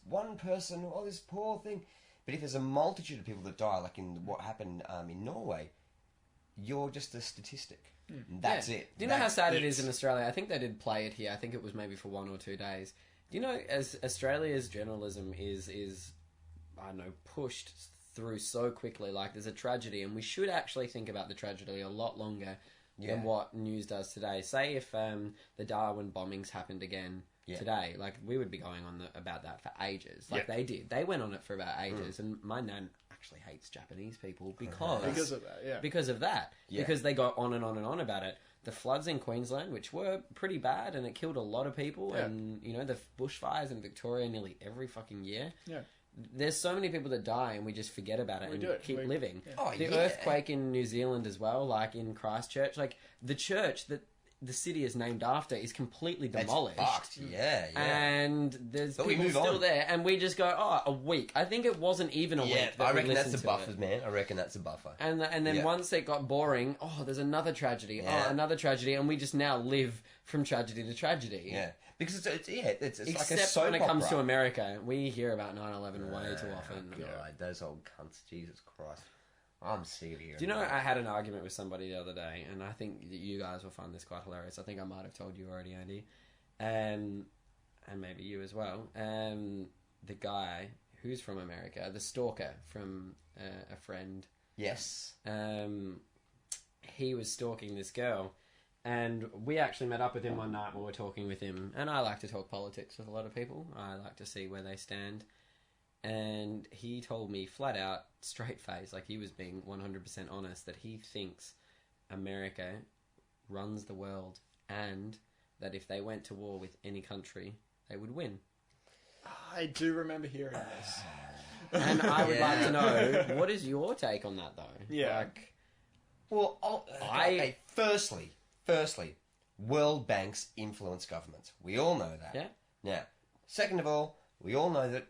one person, this poor thing. But if there's a multitude of people that die, like in what happened in Norway, you're just a statistic. That's Yeah. it. Do you know how That's sad it is in Australia? I think they did play it here. I think it was maybe for 1 or 2 days. Do you know, as Australia's journalism is I don't know, pushed through so quickly, like there's a tragedy, and we should actually think about the tragedy a lot longer than what news does today. Say if the Darwin bombings happened again today, like we would be going on about that for ages. Like they did. They went on it for about ages, and my nan actually hates Japanese people because Because of that, yeah. because of that. Yeah. Because they got on and on and on about it. The floods in Queensland, which were pretty bad, and it killed a lot of people, Yeah. and the bushfires in Victoria nearly every fucking year. Yeah. There's so many people that die, and we just forget about it and keep living. Yeah. Oh, The yeah. earthquake in New Zealand as well, like in Christchurch, like the church that the city is named after is completely That's demolished. fucked. Yeah, yeah. And there's But we people move still on. there, and we just go, a week. I think it wasn't even a Yeah, week. That I we reckon that's listened the to buffers, it. man. I reckon that's a buffer. And then Yeah. once it got boring, there's another tragedy. Yeah. Oh, another tragedy, and we just now live from tragedy to tragedy. Yeah, because it's like a Except soap when it comes to opera. America, we hear about 9/11 way too often. God, those old cunts. Jesus Christ. I'm sick of hearing Do you know, that. I had an argument with somebody the other day, and I think that you guys will find this quite hilarious. I think I might have told you already, Andy, and maybe you as well. The guy who's from America, the stalker from a friend, Yes. he was stalking this girl, and we actually met up with him one night when we were talking with him. And I like to talk politics with a lot of people. I like to see where they stand. And he told me flat out, straight face, like he was being 100% honest, that he thinks America runs the world, and that if they went to war with any country, they would win. I do remember hearing this. And I would like to know, what is your take on that, though? Yeah. Like, Well, firstly, World Banks influence governments. We all know that. Yeah. Now, second of all, we all know that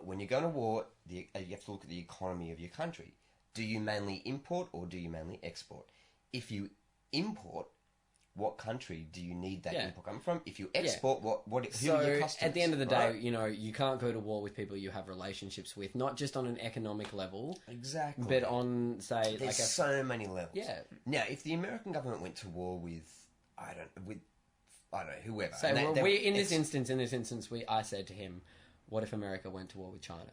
when you go to war, you have to look at the economy of your country. Do you mainly import or do you mainly export? If you import, what country do you need that import coming from? If you export, who are your customers? At the end of the right? day, you can't go to war with people you have relationships with, not just on an economic level, Exactly. but on, say, There's so many levels. Yeah. Now, if the American government went to war with, I don't know, whoever. So and in this instance, I said to him, what if America went to war with China?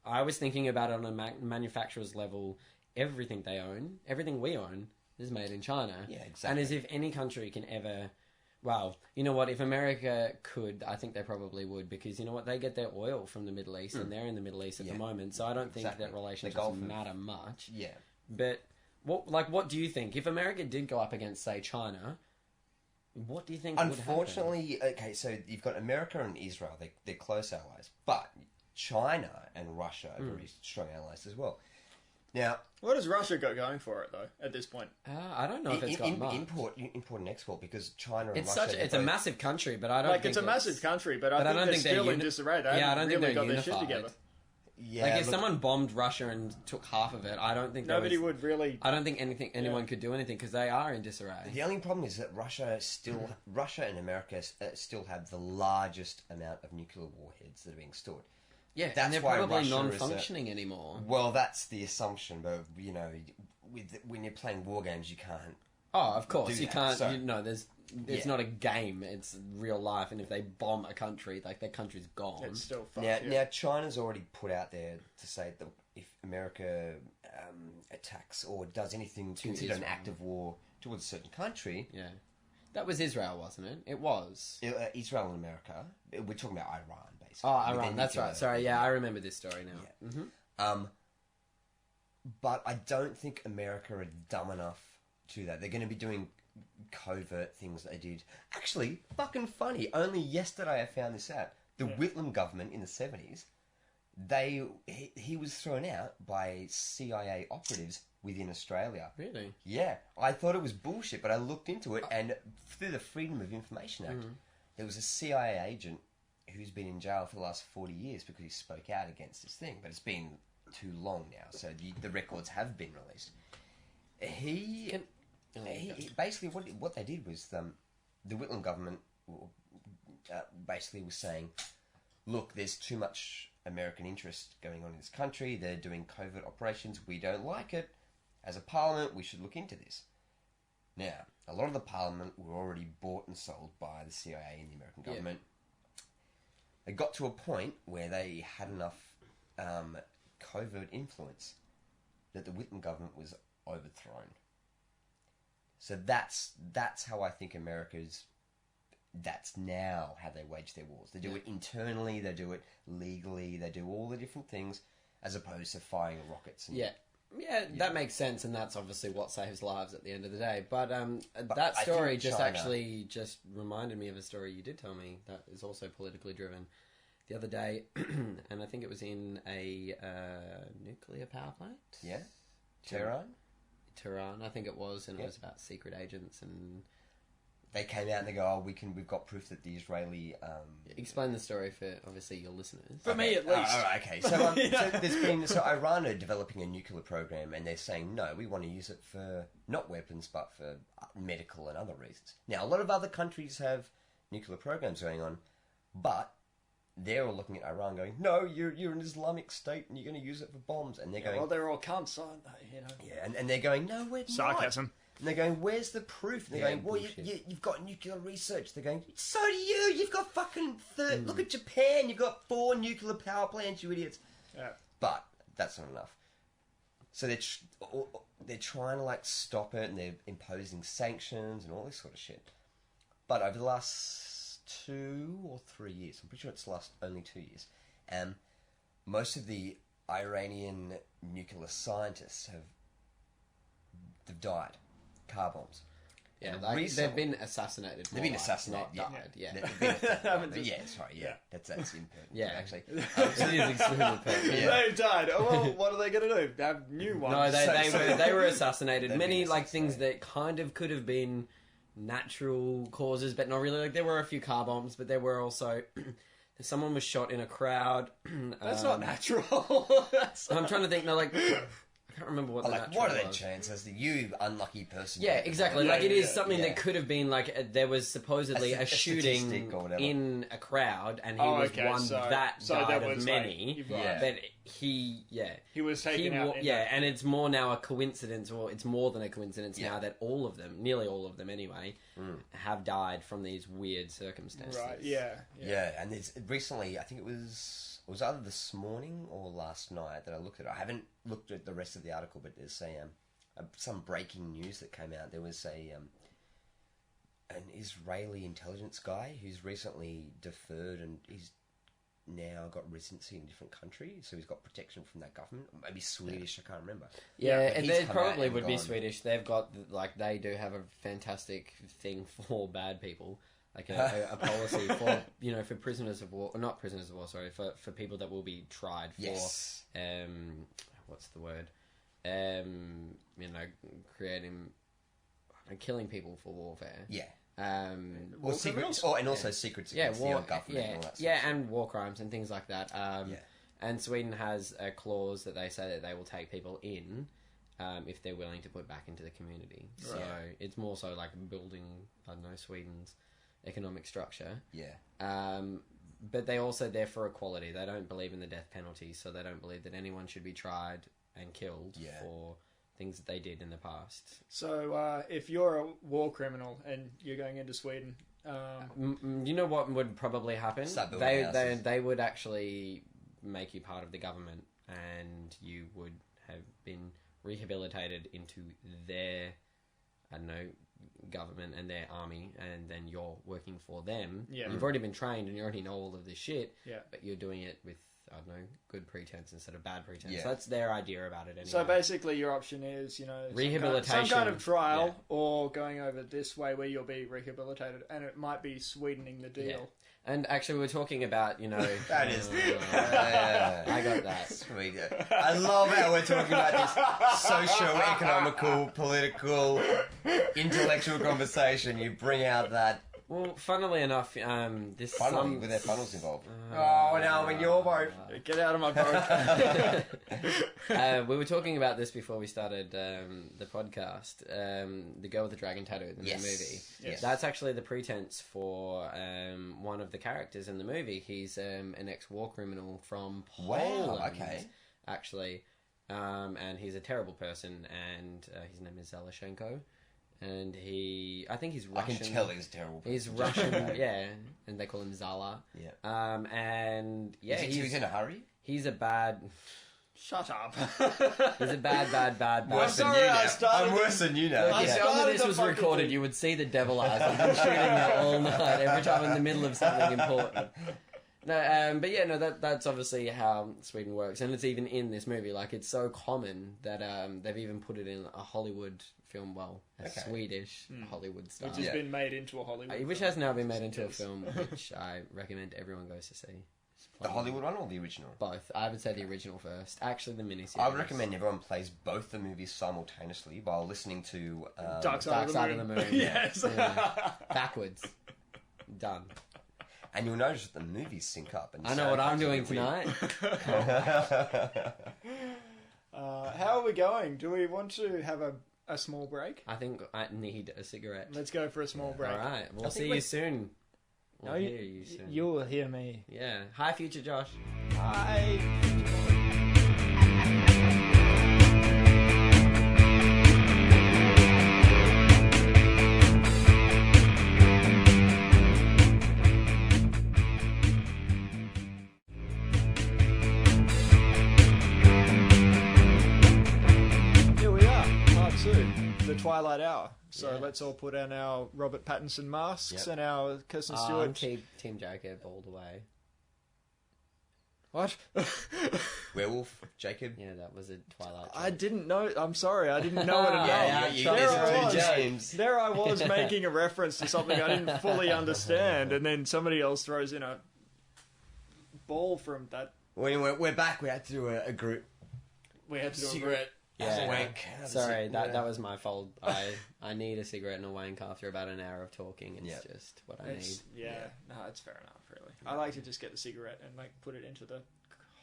I was thinking about it on a manufacturer's level. Everything they own, everything we own, is made in China. Yeah, exactly. And as if any country can ever... Well, you know what? If America could, I think they probably would, because you know what? They get their oil from the Middle East, and they're in the Middle East at the moment, so I don't think that relationships matter much. Yeah. But what do you think? If America did go up against, say, China, what do you think would happen? Unfortunately, okay, so you've got America and Israel. They're close allies. But China and Russia are very strong allies as well. Now, What has Russia got going for it, though, at this point? I don't know if it's got much. import and export, because China and It's Russia... it's a massive country, but I don't think It's a massive country, but I but I think don't they're think they're still in disarray. They I haven't don't think really they're got their shit unified. together. Yeah, Like if someone bombed Russia and took half of it, I don't think Nobody would really... I don't think anyone could do anything because they are in disarray. The only problem is that Russia and America still have the largest amount of nuclear warheads that are being stored. Yeah, That's and they're why probably Russia is non-functioning anymore. Well, that's the assumption, but when you're playing war games, you can't. Oh, of course do you that, can't. so- It's not a game; it's real life. And if they bomb a country, like their country's gone. It's still fucked. Now China's already put out there to say that if America attacks or does anything to consider an Israel. act of war towards a certain country, Yeah, that was Israel, wasn't it? It was. Israel and America, we're talking about Iran, basically. Oh, with their Iran. That's nuclear- right. Sorry. Yeah, I remember this story now. Yeah. But I don't think America are dumb enough to do that. They're going to be doing covert things that they did. Actually, fucking funny. Only yesterday I found this out. The Whitlam government in the 70s, he was thrown out by CIA operatives within Australia. Really? Yeah, I thought it was bullshit, but I looked into it, and through the Freedom of Information Act, there was a CIA agent who's been in jail for the last 40 years because he spoke out against this thing, but it's been too long now, so the records have been released. He basically what they did was the Whitlam government basically was saying, look, there's too much American interest going on in this country. They're doing covert operations. We don't like it. As a parliament, we should look into this. Now, a lot of the parliament were already bought and sold by the CIA and the American government. It got to a point where they had enough covert influence that the Whitlam government was overthrown. So that's how I think that's now how they wage their wars. They do it internally, they do it legally, they do all the different things. as opposed to firing rockets. And, Yeah. Yeah, that makes sense, and that's obviously what saves lives at the end of the day. But that I story think just China- actually just reminded me of a story you did tell me that is also politically driven the other day, and I think it was in a nuclear power plant. Yeah? Tehran? I think it was, and Yeah. it was about secret agents and... They came out and they go, oh, we've got proof that the Israeli... Explain the story for, obviously, your listeners. For me, at least. All right, okay. So Iran are developing a nuclear program, and they're saying, no, we want to use it for not weapons, but for medical and other reasons. Now, a lot of other countries have nuclear programs going on, but they're all looking at Iran going, no, you're an Islamic state, and you're going to use it for bombs. And they're going... Well, they're all cunts, aren't they? You know? Yeah, and they're going, no, we're not. Sarcasm. And they're going, where's the proof? And they're going, well, you've got nuclear research. They're going, so do you. You've got fucking... Look at Japan. You've got 4 nuclear power plants, you idiots. Yeah. But that's not enough. So they're trying to, like, stop it, and they're imposing sanctions and all this sort of shit. But over the last 2 or 3 years, I'm pretty sure it's the last only 2 years, most of the Iranian nuclear scientists they've died. Car bombs. Yeah, And like, recently- they've been assassinated. They've more been like, assassinated. not Yeah, died, yeah. They've been assassinated. Yeah. Yeah, sorry. Yeah, that's impertinent. Yeah. actually. It is extremely perfect. Yeah. They've died. Oh, well, what are they going to do? They have new ones. No, they were assassinated. They've Many been like things that kind of could have been natural causes, but not really. Like there were a few car bombs, but there were also someone was shot in a crowd. That's not natural. That's... I'm trying to think. No, like I can't remember what the natural what are the was. chances that you unlucky person? Yeah, exactly. Like it is something yeah. that could have been like there was supposedly A a shooting statistic or whatever. in a crowd, and he Oh, was okay, one so that that died was of like- many. you've got- But he was taken out. in yeah, that- and it's more now a coincidence, or it's more than a coincidence Yeah. now that all of them, nearly all of them anyway, have died from these weird circumstances. Right. Yeah. Yeah, and there's recently, I think it was either this morning or last night that I looked at it. I haven't looked at the rest of the article, but there's some breaking news that came out. There was an Israeli intelligence guy who's recently deferred, and he's now got residency in a different country, so he's got protection from that government. Maybe Swedish, I can't remember. Yeah, but and he's they come out probably and would be gone. Swedish. They've got they do have a fantastic thing for bad people, like a policy for for prisoners of war, not prisoners of war, sorry, for people that will be tried for Yes. what's the word, creating, killing people for warfare. Yeah. War Or secret, criminals? and also secrets Yeah, against the old government and all that sort of stuff. and war crimes and things like that. And Sweden has a clause that they say that they will take people in if they're willing to put back into the community. Right. So it's more so like building, I don't know, Sweden's economic structure. Yeah. But they also there for equality. They don't believe in the death penalty, so they don't believe that anyone should be tried and killed Yeah. for things that they did in the past. So if you're a war criminal and you're going into Sweden, You know what would probably happen? Start building houses. They would actually make you part of the government, and you would have been rehabilitated into their, I don't know, government and their army, and then you're working for them. Yeah. You've already been trained and you already know all of this shit, yeah. but you're doing it with, I don't know, good pretense instead of bad pretense. Yeah. So that's their idea about it anyway. So basically, your option is, Rehabilitation. some kind of trial, Yeah. or going over this way where you'll be rehabilitated, and it might be Swedening the deal. Yeah. And actually, we were talking about, That is... I got that. Sweet. I love how we're talking about this socio-economical, political, intellectual conversation. You bring out that... Well, funnily enough, this Funnel, with their funnels involved. Oh, no, when you're boat. Get out of my boat. We were talking about this before we started the podcast. The girl with the dragon tattoo in the new movie. Yes. That's actually the pretense for one of the characters in the movie. He's an ex-war criminal from Poland. Wow, okay. Actually. And he's a terrible person, and his name is Zelashenko. And I think he's Russian. I can tell he's terrible. He's Russian, yeah, and they call him Zala. Yeah. And yeah, He's in a hurry? he's a bad, Shut up. he's a bad. Worse than sorry, you I now. started I'm worse than you now. I If started only this the was fucking recorded, thing. you would see the devil eyes. I've been shooting you all night, every time in the middle of something important. No, but yeah, no, that's obviously how Sweden works, and it's even in this movie. Like, it's so common that they've even put it in a Hollywood film, a Swedish Hollywood style. Which has been made into a Hollywood Which film. has now been made into a film, which I recommend everyone goes to see. The Hollywood one or the original? Both. I would say the original first. Actually, the miniseries. I would recommend everyone plays both the movies simultaneously while listening to Dark Side of the Moon. Yes. Yeah. Backwards. Done. And you'll notice that the movies sync up. And I know what I'm doing tonight. How are we going? Do we want to have a small break? I think I need a cigarette. Let's go for a small break. All right. We'll see you soon. We'll hear you soon. You'll hear me. Yeah. Hi, future Josh. Hi. Here we are, part 2, the Twilight Hour. So let's all put on our Robert Pattinson masks and our Kirsten Stewart. Team Jacob all the way. What? Werewolf, Jacob. Yeah, that was a Twilight. I didn't know. I'm sorry, I didn't know what it meant. James. There I was making a reference to something I didn't fully understand, and then somebody else throws in a ball from that. We're back. We had to do a group We had to do cigarette. Yeah. Wank. Sorry, that was my fault. I need a cigarette and a wank after about an hour of talking. It's just what I need. Yeah, no, it's fair enough, really. I like to just get the cigarette and like put it into the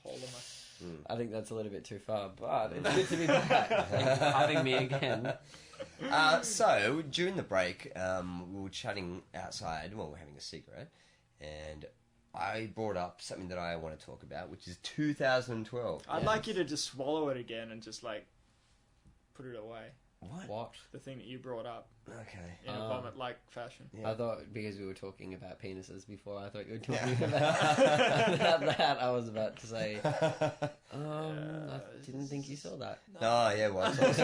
hole of my... I think that's a little bit too far, but it's good to be back. Thanks for having me again. So, during the break, we were chatting outside while we were having a cigarette, and I brought up something that I want to talk about, which is 2012. I'd like you to just swallow it again and just like put it away. What? The thing that you brought up Okay. in a vomit-like fashion. Yeah. I thought because we were talking about penises before, I thought you were talking about that. I was about to say, I didn't think you saw that. Oh, yeah, well, it's also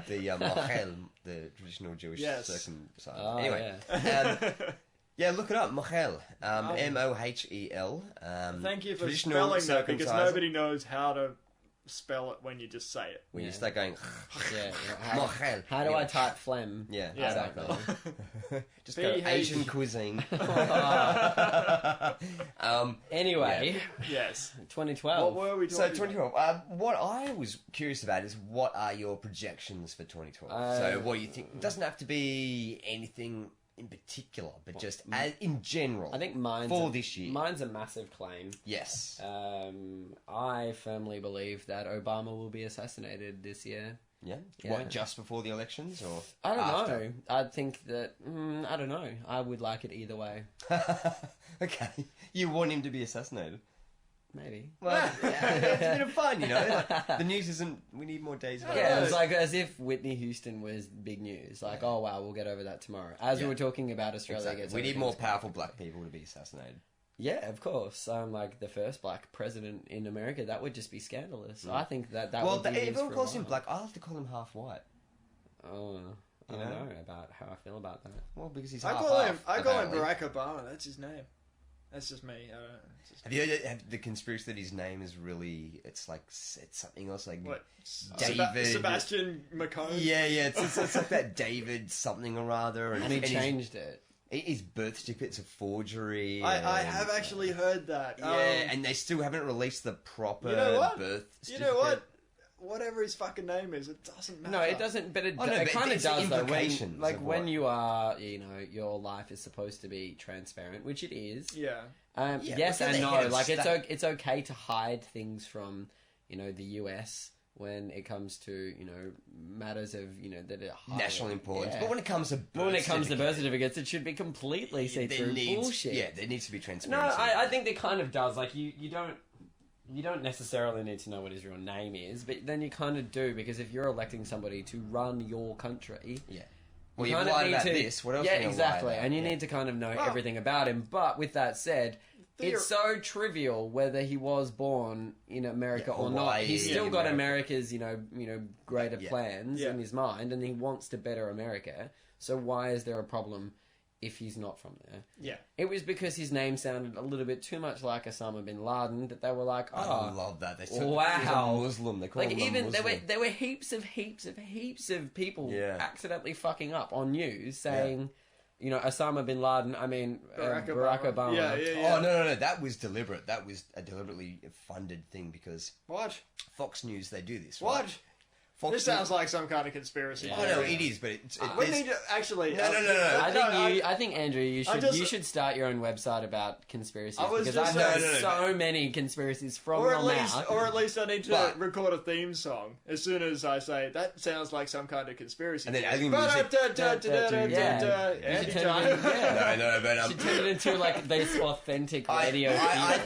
the mochel, the traditional Jewish circumcision. Oh, anyway, yeah, look it up, mochel, M-O-H-E-L. Thank you for traditional spelling that, because circumcision. nobody knows how to spell it when you just say it. When you start going, Yeah. mochel. How do I type phlegm? Yeah, Yeah. exactly. Just go P-H- Asian cuisine. Anyway, Yes. 2012. What were we So talking 2012. What I was curious about is what are your projections for 2012? So what do you think? It doesn't have to be anything in particular, but just as in general. I think mine's this year. Mine's a massive claim. Yes. I firmly believe that Obama will be assassinated this year. Yeah. Yeah. What, just before the elections or? I don't after? know. I think that I don't know. I would like it either way. Okay. You want him to be assassinated? Maybe. Well, yeah, it's a bit of fun, you know. Like, the news isn't. We need more days. Of Yeah, it's like as if Whitney Houston was big news. Like, oh wow, we'll get over that tomorrow. As we were talking about Australia Exactly. gets We over need things more quickly. powerful black people to be assassinated. Yeah, of course. Like the first black president in America, that would just be scandalous. I think that Well, would be news everyone for a calls him while. black. I have to call him half white. Oh, I You don't know? know about how I feel about that. Well, because he's I half. call him apparently. Barack Obama. That's his name. That's just me. I don't know. It's just... Have you heard the conspiracy that his name is really? It's like it's something else like What? David Sebastian McCone? Yeah, it's like that David something or other, And he changed it. His birth certificate's a forgery. I and- have actually heard that. Yeah, and they still haven't released the proper You know what? birth You certificate. know what? Whatever his fucking name is, it doesn't matter. No, it doesn't. But it, Oh, no, it but kind of it's the does though. implications When, of when what- you are, your life is supposed to be transparent, which it is. Yeah. Yeah, Yes but and the no. head of Like state- it's okay to hide things from, the US when it comes to matters of that are high, National importance, Yeah. but when it comes to birth certificates, it should be completely see through bullshit. Yeah, there needs to be No, transparency. I think it kind of does. Like you don't necessarily need to know what his real name is, but then you kind of do, because if you're electing somebody to run your country, Yeah. Well, you you've kind of lied need about to, this. What else? Yeah, are you gonna lie exactly, about? and you Yeah. need to kind of know Well, everything about him. But with that said, it's so trivial whether he was born in America or not. Hawaii, He's still got America. America's, greater Yeah. plans Yeah. in his mind, and he wants to better America. So why is there a problem if he's not from there. Yeah. It was because his name sounded a little bit too much like Osama bin Laden that they were like, I oh, love that. They said wow. he's a Muslim. They call like him a even Muslim. there were heaps of people Yeah. accidentally fucking up on news saying, you know, Osama bin Laden. I mean, Barack Barack Obama. Yeah. Oh no! That was deliberate. That was a deliberately funded thing because What? Fox News they do this. What? Right? Fox This sounds like some kind of conspiracy. Yeah. Oh no, it is, but it's. We need to actually. No. I think Andrew, you should start your own website about conspiracies I was because just I've heard saying- so many conspiracies from Or your at least, mouth. or at least I need to But- record a theme song as soon as I say that sounds like some kind of conspiracy. And then theory." alien music. Yeah. Andy You should turn it in- time. yeah. No, but Should turn it into like this authentic radio. I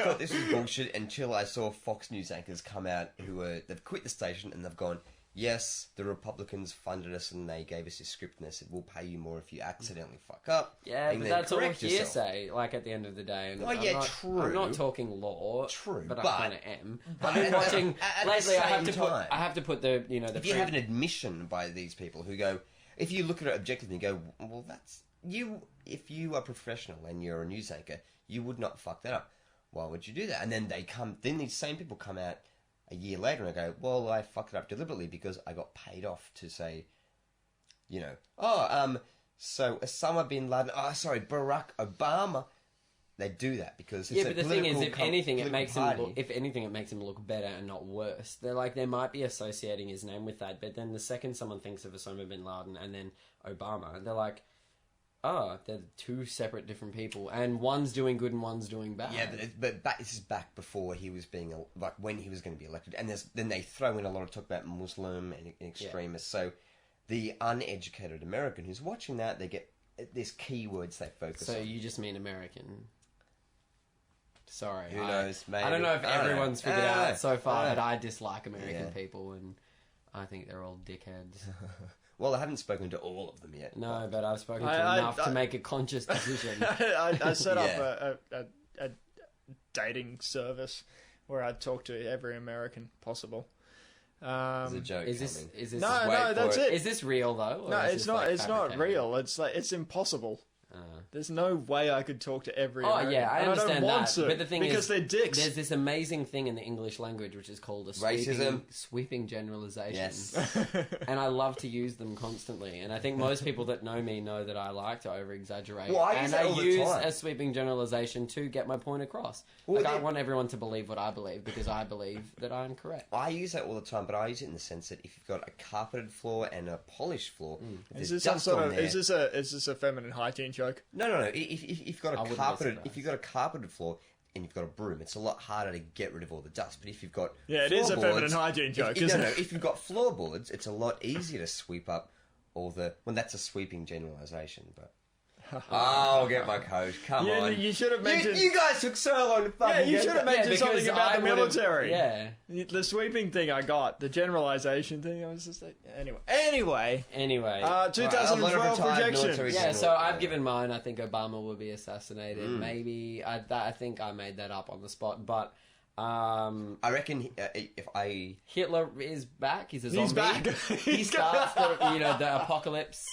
thought this was bullshit until I saw Fox News anchors come out they've quit the station and they've gone, yes, the Republicans funded us and they gave us a script and they said we'll pay you more if you accidentally fuck up. Yeah, and but then that's all correct yourself. hearsay. Like at the end of the day, and Oh, I'm yeah, not, true. I'm not talking law. True, but but- I kind of am. but I've been at- watching at the lately. same time- I have to put the the. If you have an admission by these people who go, if you look at it objectively and go, well, that's you. If you are professional and you're a news anchor, you would not fuck that up. Why would you do that? And then then these same people come out a year later and go, well, I fucked it up deliberately because I got paid off to say, you know, so Osama bin Laden, Barack Obama. They do that because it's but the thing is, if anything, it political makes him party. look, if anything, it makes him look better and not worse. They're like they might be associating his name with that, but then the second someone thinks of Osama bin Laden and then Obama, they're like, oh, they're two separate different people, and one's doing good and one's doing bad. Yeah, but this is back before he was being like when he was going to be elected, and then they throw in a lot of talk about Muslim and extremists. So the uneducated American who's watching that, they get there's keywords they focus So on. you just mean American? Sorry, Who knows? Maybe I don't know if I don't know. everyone's figured out so far yeah. that I dislike American Yeah. people, and I think they're all dickheads. Well, I haven't spoken to all of them yet. No, but I've spoken to I- enough to I- make a conscious decision. I set Yeah. up a dating service where I talk to every American possible. There's a joke Is this coming. is this No, wait no, for that's it. it. Is this real though? or No, is it's this, not. like, It's not fabricated? real. It's impossible. There's no way I could talk to every. Oh American. yeah, I And understand I don't want that. to, But the thing because is, they're dicks. there's this amazing thing in the English language which is called a Racism. sweeping generalization. Yes. And I love to use them constantly. And I think most people that know me know that I like to over exaggerate. Well, I use and that I all the use time. a sweeping generalization to get my point across. Well, I want everyone to believe what I believe because I believe that I'm correct. I use that all the time, but I use it in the sense that if you've got a carpeted floor and a polished floor, if Is there's this some dust sort on of? there, Is this a feminine hygiene joke? No. If you've got I a wouldn't be carpeted, surprised. if you've got a carpeted floor and you've got a broom, it's a lot harder to get rid of all the dust. But if you've got Yeah, it is a floorboards- feminine hygiene joke, isn't it? If you've got floorboards, it's a lot easier to sweep up all the. Well, that's a sweeping generalization, but. I'll get my coat. Come Yeah, on. you should have mentioned. You guys took so long to fucking Yeah, you get should have that. mentioned something because about I the would've- military. Yeah. The sweeping thing I got, the generalization thing. I was just like, anyway. Anyway. 2012 projection. Yeah, so I've given mine. I think Obama will be assassinated. Maybe I think I made that up on the spot, but I reckon if I Hitler is back. He's a zombie. He's back. He starts the apocalypse.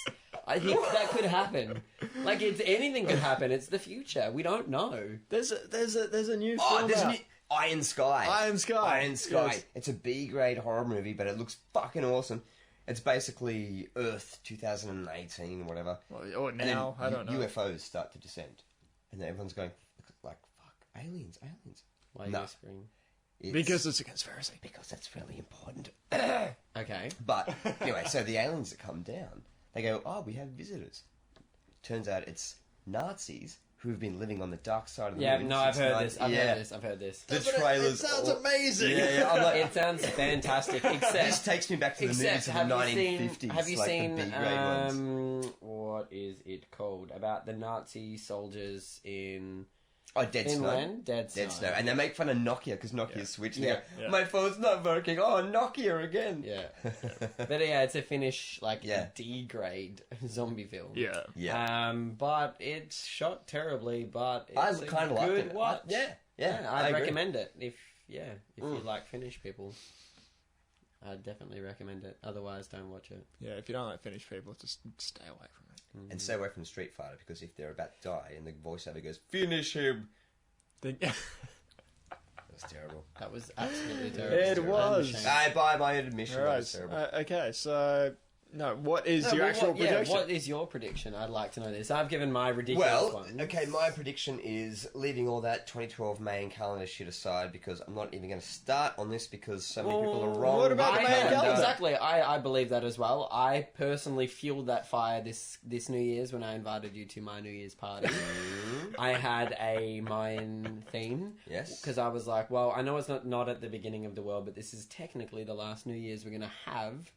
I think that could happen. Like anything could happen. It's the future. We don't know. There's a new oh, film there's a out. new Iron Sky. Iron Sky. Iron Sky. Yes. It's a B grade horror movie, but it looks fucking awesome. It's basically Earth 2018 or whatever. Or And then now, I don't know. UFOs start to descend, and then everyone's going like, "Fuck, aliens!" Why are you No. whispering? Because it's a conspiracy. Because that's really important. Okay. But anyway, so the aliens that come down, they go, "Oh, we have visitors." Turns out it's Nazis who've been living on the dark side of the Yeah, moon. no, I've since heard this. I've heard this. I've heard this. The But it trailers. sounds all- amazing. Yeah, I'm like, It sounds fantastic. this Except, takes me back to the movies of the 1950s. have you like seen the B-grade ones. what is it called about the Nazi soldiers in Oh, Dead Snow. Finland? Dead Snow. And they make fun of Nokia because Nokia Yeah. switched. Yeah. They go, Yeah. my phone's not working. Oh, Nokia again. Yeah, but yeah, it's a Finnish Yeah. D grade zombie film. Yeah. Yeah. But it's shot terribly. But I it's a kind of liked good it. watch. Yeah. I'd agree. recommend it if you like Finnish people. I'd definitely recommend it. Otherwise, don't watch it. Yeah, if you don't like Finnish people, just stay away from it. and stay away from Street Fighter, because if they're about to die and the voiceover goes, "Finish him," that's terrible. That was absolutely terrible. It was. I buy my admission. All That right. was terrible. Okay, so no, what is your well, actual prediction? what is your prediction? I'd like to know this. I've given my ridiculous one. Okay, my prediction is leaving all that 2012 main calendar shit aside, because I'm not even going to start on this because so many people are wrong. What about the main calendar? Exactly, I believe that as well. I personally fueled that fire this New Year's when I invited you to my New Year's party. I had a mine theme. Yes. Because I was like, well, I know it's not at the beginning of the world, but this is technically the last New Year's we're going to have.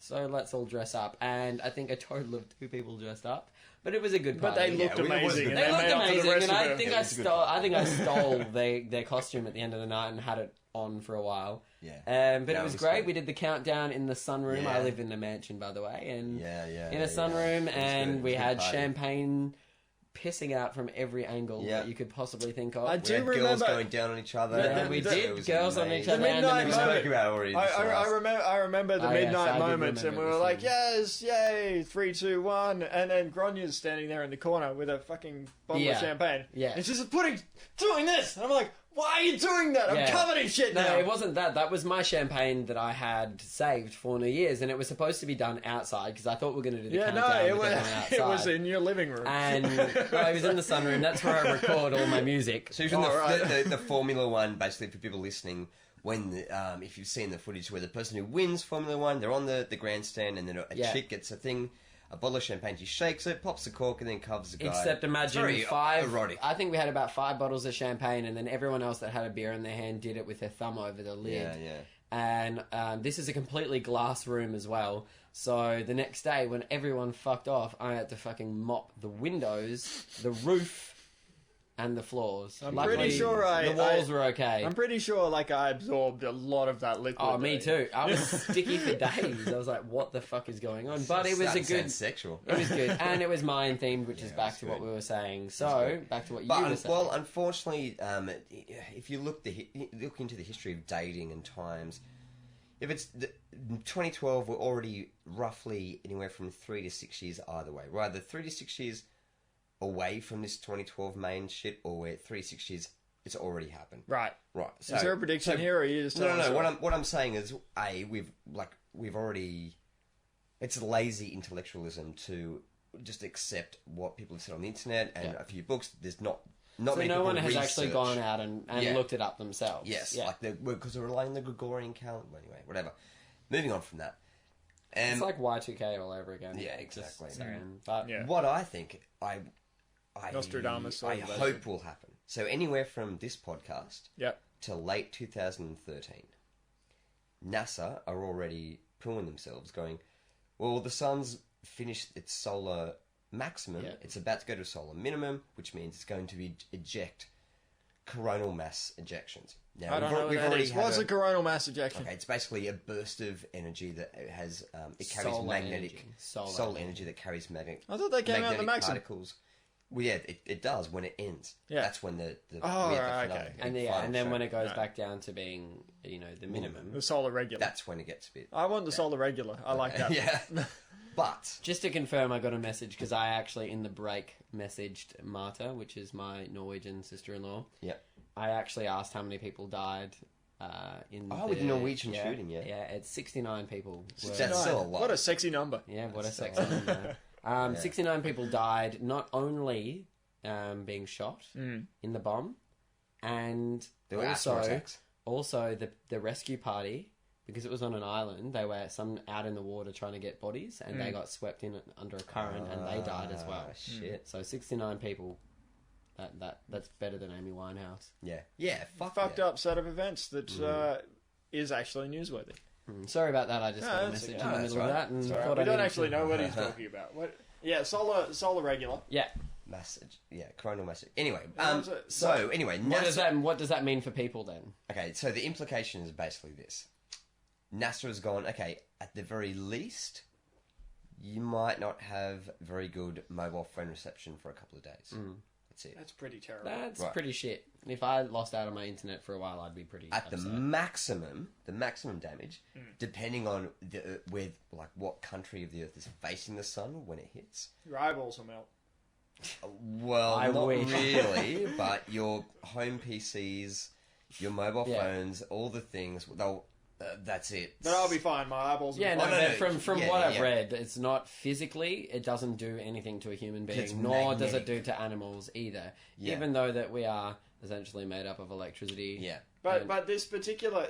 So let's all dress up. And I think a total of 2 people dressed up. But it was a good party. But they looked amazing. And They looked made up for the amazing, rest and of I it. think I stole their costume at the end of the night and had it on for a while. Yeah. But it was was great. good. We did the countdown in the sunroom. Yeah. I live in a mansion, by the way, and in a sunroom, It was and good. we It was a had good party. champagne pissing out from every angle Yeah. that you could possibly think of. I We do had girls remember- going down on each other. Yeah, we It did. was Girls on amazing. each other. The midnight We moment. spoke about it already. I remember the Oh, yes, midnight I did moments, and we remember were this like, "Yes, yay, 3, 2, 1," and then Gronya's standing there in the corner with a fucking bottle Yeah. of champagne. Yeah. And she's just doing this, and I'm like, "Why are you doing that? I'm Yeah. covered in shit No, now." it wasn't that. That was my champagne that I had saved for New Year's, and it was supposed to be done outside because I thought we were going to do the Yeah, no, countdown it with was everyone outside. it was in your living room. And well, I was in the sunroom. That's where I record all my music. So even right. the Formula One, basically for people listening, when if you've seen the footage where the person who wins Formula One, they're on the grandstand, and then a Yeah. chick gets a bottle of champagne, she shakes it, pops the cork, and then covers the guy. Except imagine It's very 5. erotic. I think we had about 5 bottles of champagne, and then everyone else that had a beer in their hand did it with their thumb over the lid. Yeah. And this is a completely glass room as well. So the next day, when everyone fucked off, I had to fucking mop the windows, the roof, and the floors. I'm Luckily, pretty sure the walls were okay. I'm pretty sure, like, I absorbed a lot of that liquid. Oh, me too. I was sticky for days. I was like, what the fuck is going on? But it was a good... sexual. It was good. And it was mine themed, which is it back was to what good. we were saying. So, back to what you But were saying. well, unfortunately, if you look into the history of dating and times, if it's 2012, we're already roughly anywhere from 3 to 6 years either way. We're either 3 to 6 years away from this 2012 main shit, or we're 3 to 6 years. It's already happened. Right. So, Is there a prediction here, or are you just telling us No. What I'm saying is, we've already. It's lazy intellectualism to just accept what people have said on the internet and a few books. There's not So many no people one has research. actually gone out and Yeah. looked it up themselves. Yes, Yeah. because they're relying on the Gregorian calendar. Anyway, whatever. Moving on from that. It's like Y2K all over again. Yeah, Just exactly. saying. But Yeah. What I think, I Nostradamus I celebration. hope will happen. So anywhere from this podcast Yep. to late 2013, NASA are already pulling themselves, going, well, the sun's finished its solar maximum. Yeah. It's about to go to a solar minimum, which means it's going to eject coronal mass ejections. Now, I don't know what that is. What's a coronal mass ejection? Okay, it's basically a burst of energy that has it carries Solar magnetic energy. Solar solar energy. energy that carries magnetic. I thought they came out the magnetic maximum. particles. Well, yeah, it does when it ends. Yeah. That's when the Oh, we have right, the okay. phenomenon, and then when show. it goes Right. back down to being, the minimum. The solar regular. That's when it gets a bit. I want the solar regular. I like that. Yeah, but Just to confirm, I got a message because I actually in the break messaged Marta, which is my Norwegian sister-in-law. yeah. I actually asked how many people died with the Norwegian shooting, yeah. Yeah, it's 69 people. That's still a lot. What a sexy number. Yeah, what a That's sexy number. 69 people died, not only being shot in the bomb, and There were asthma also attacks. the rescue party, because it was on an island, they were out in the water trying to get bodies, and they got swept in under a current, and they died as well. Shit. So 69 people. That's better than Amy Winehouse. Yeah. Fucked up set of events that is actually newsworthy. Sorry about that. I just got a that's message okay. in the That's middle of right. that, and Sorry, thought we I don't needed actually to- know what he's talking about. What? Yeah, solar regular. Yeah. Coronal mass. Anyway, so anyway, What does that mean for people then? Okay, so the implication is basically this. NASA has gone, okay, at the very least, you might not have very good mobile phone reception for a couple of days. That's it. That's pretty terrible. That's Right. pretty shit. If I lost out on my internet for a while, I'd be pretty At upset. the maximum damage, depending on what country of the Earth is facing the sun when it hits. Your eyeballs will melt. Well, I not wish. really, but your home PCs, your mobile Yeah. phones, all the things, that's it. But I'll be fine. My eyeballs will Yeah, be no, fine. no, but no. from Yeah, what I've yeah. read, it's not physically, it doesn't do anything to a human It's being, nor does it magnetic. do to animals either. Yeah. Even though that we are essentially made up of electricity. Yeah. But this particular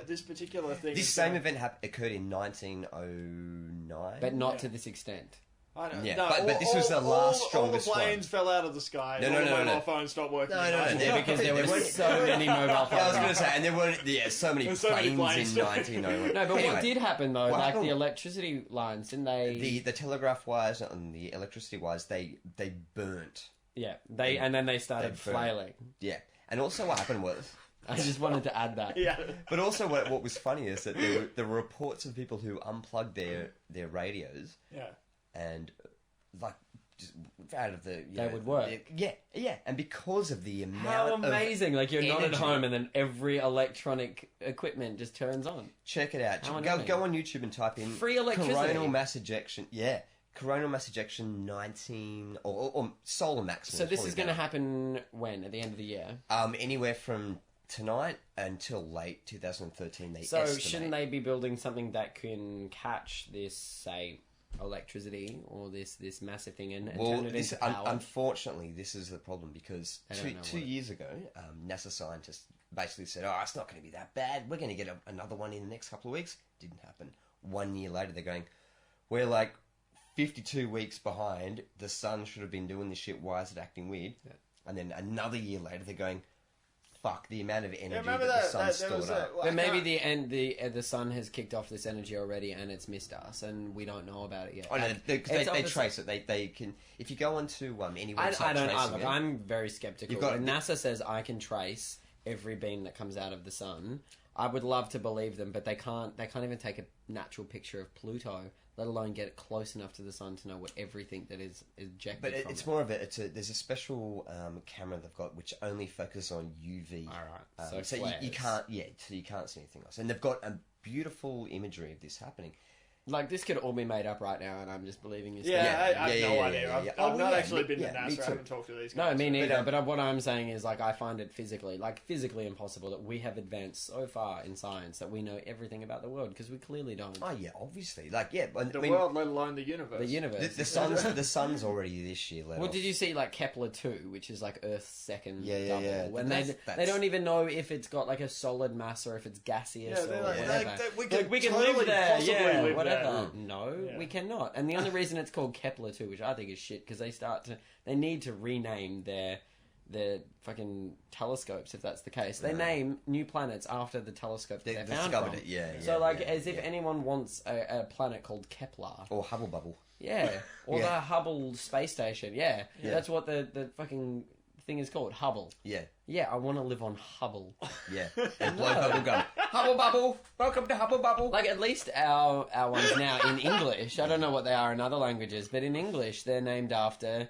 thing. This is same gonna- event occurred in 1909. But not Yeah. to this extent. I don't, Yeah, no, but this was the last all strongest the planes one. fell out of the sky. No, all no, the no, mobile no. phones stopped working. No, no, no, Yeah, because there were weren't- so many mobile phones. Yeah, I was going to say, and there weren't so many There's so many planes planes. in 1901. No, but Anyway, what did happen though, what like happened- the electricity lines, didn't they? the telegraph wires and the electricity wires, they burnt. Yeah, and then they started they burned. flailing. Yeah, and also what happened was, I just wanted to add that. Yeah. but also what was funny is that there were reports of people who unplugged their radios Yeah. and like just out of the They would work. yeah, and because of the amount How of amazing! Like you're not at energy. home, and then every electronic equipment just turns on. Check it out. How Go annoying. on YouTube and type in Free electricity. coronal mass ejection. Yeah, coronal mass ejection 19 or solar maximum. So this is going to happen when? At the end of the year? Anywhere from tonight until late 2013. They So estimate. shouldn't they be building something that can catch this, say, electricity or this massive thing and Well, turn it this, into power? unfortunately, this is the problem because They don't know two what- years ago, NASA scientists basically said, "Oh, it's not going to be that bad. We're going to get another one in the next couple of weeks." Didn't happen. 1 year later, they're going, "We're like 52 weeks behind. The sun should have been doing this shit. Why is it acting weird?" Yeah. And then another year later, they're going, "Fuck, the amount of energy remember that the that sun's there was stored a, up." well, But I maybe can't- the sun has kicked off this energy already and it's missed us and we don't know about it yet. Oh, no, And they it's they obviously- trace it. They can, if you go onto any website I don't. tracing Look, it, I'm very skeptical. You've got- when NASA says I can trace every beam that comes out of the sun, I would love to believe them, but they can't. They can't even take a natural picture of Pluto, let alone get it close enough to the sun to know what everything that is ejected But from it's it. more of there's a special camera they've got which only focuses on UV. All right. So you can't so you can't see anything else. And they've got a beautiful imagery of this happening. Like this could all be made up right now, and I'm just believing you. Yeah, Yeah, I have yeah, no yeah, idea. yeah, I've, yeah. I've Oh, not yeah, actually me- been yeah, to me NASA. I too. haven't talked to these No, guys. me neither. um, But what I'm saying is, like, I find it physically impossible that we have advanced so far in science that we know everything about the world because we clearly don't. Oh yeah, obviously. Like yeah, but The I mean, world, let alone the universe. The universe. the sun's already this year. Let Well, off. did you see like Kepler 2, which is like Earth's second Yeah, yeah, double? yeah. When That's- they don't even know if it's got like a solid mass or if it's gaseous Yeah, or they're like, whatever. we Like, could live totally there, possibly yeah, live whatever. there. No, Yeah. we cannot. And the only reason it's called Kepler 2, which I think is shit, because they need to rename their fucking telescopes if that's the case. They name new planets after the telescope They that they found discovered from. it, yeah. So yeah, like, yeah, as if yeah. anyone wants a planet called Kepler. Or Hubble Bubble. Yeah, or Yeah. the Hubble space station. Yeah, Yeah. that's what the fucking thing is called, Hubble. Yeah, Yeah, I want to live on Hubble. yeah. And blow bubble gum. Hubble Bubble, welcome to Hubble Bubble. Like at least our ones now in English. I don't know what they are in other languages, but in English they're named after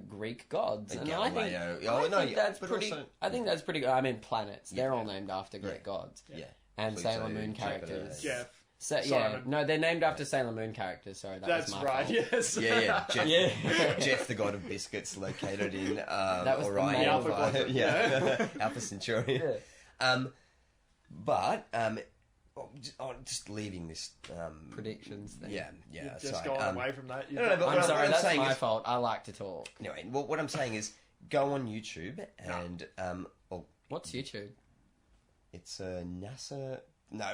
Greek gods, and I think, Galileo. I Oh, no, think yeah, that's but pretty. also- I think that's pretty good. I mean, planets. They're Yeah. all named after Greek gods Yeah. and Pluto, Sailor Moon Jupiter, characters. Jeff. So, yeah, Simon. no, they're named after Sailor Moon characters. Sorry, That's was my right, fault. yes. Yeah. Jeff, Yeah. Jeff, the god of biscuits, located in That was the Orion. male Alpha Quadrant. yeah, Alpha Centauri. Yeah. But just leaving this Predictions thing. Yeah, You're yeah. just sorry. going away from that. no, but I'm what sorry, I'm that's saying my is- fault. I like to talk. Anyway, what I'm saying is, go on YouTube and What's YouTube? it's a NASA. No,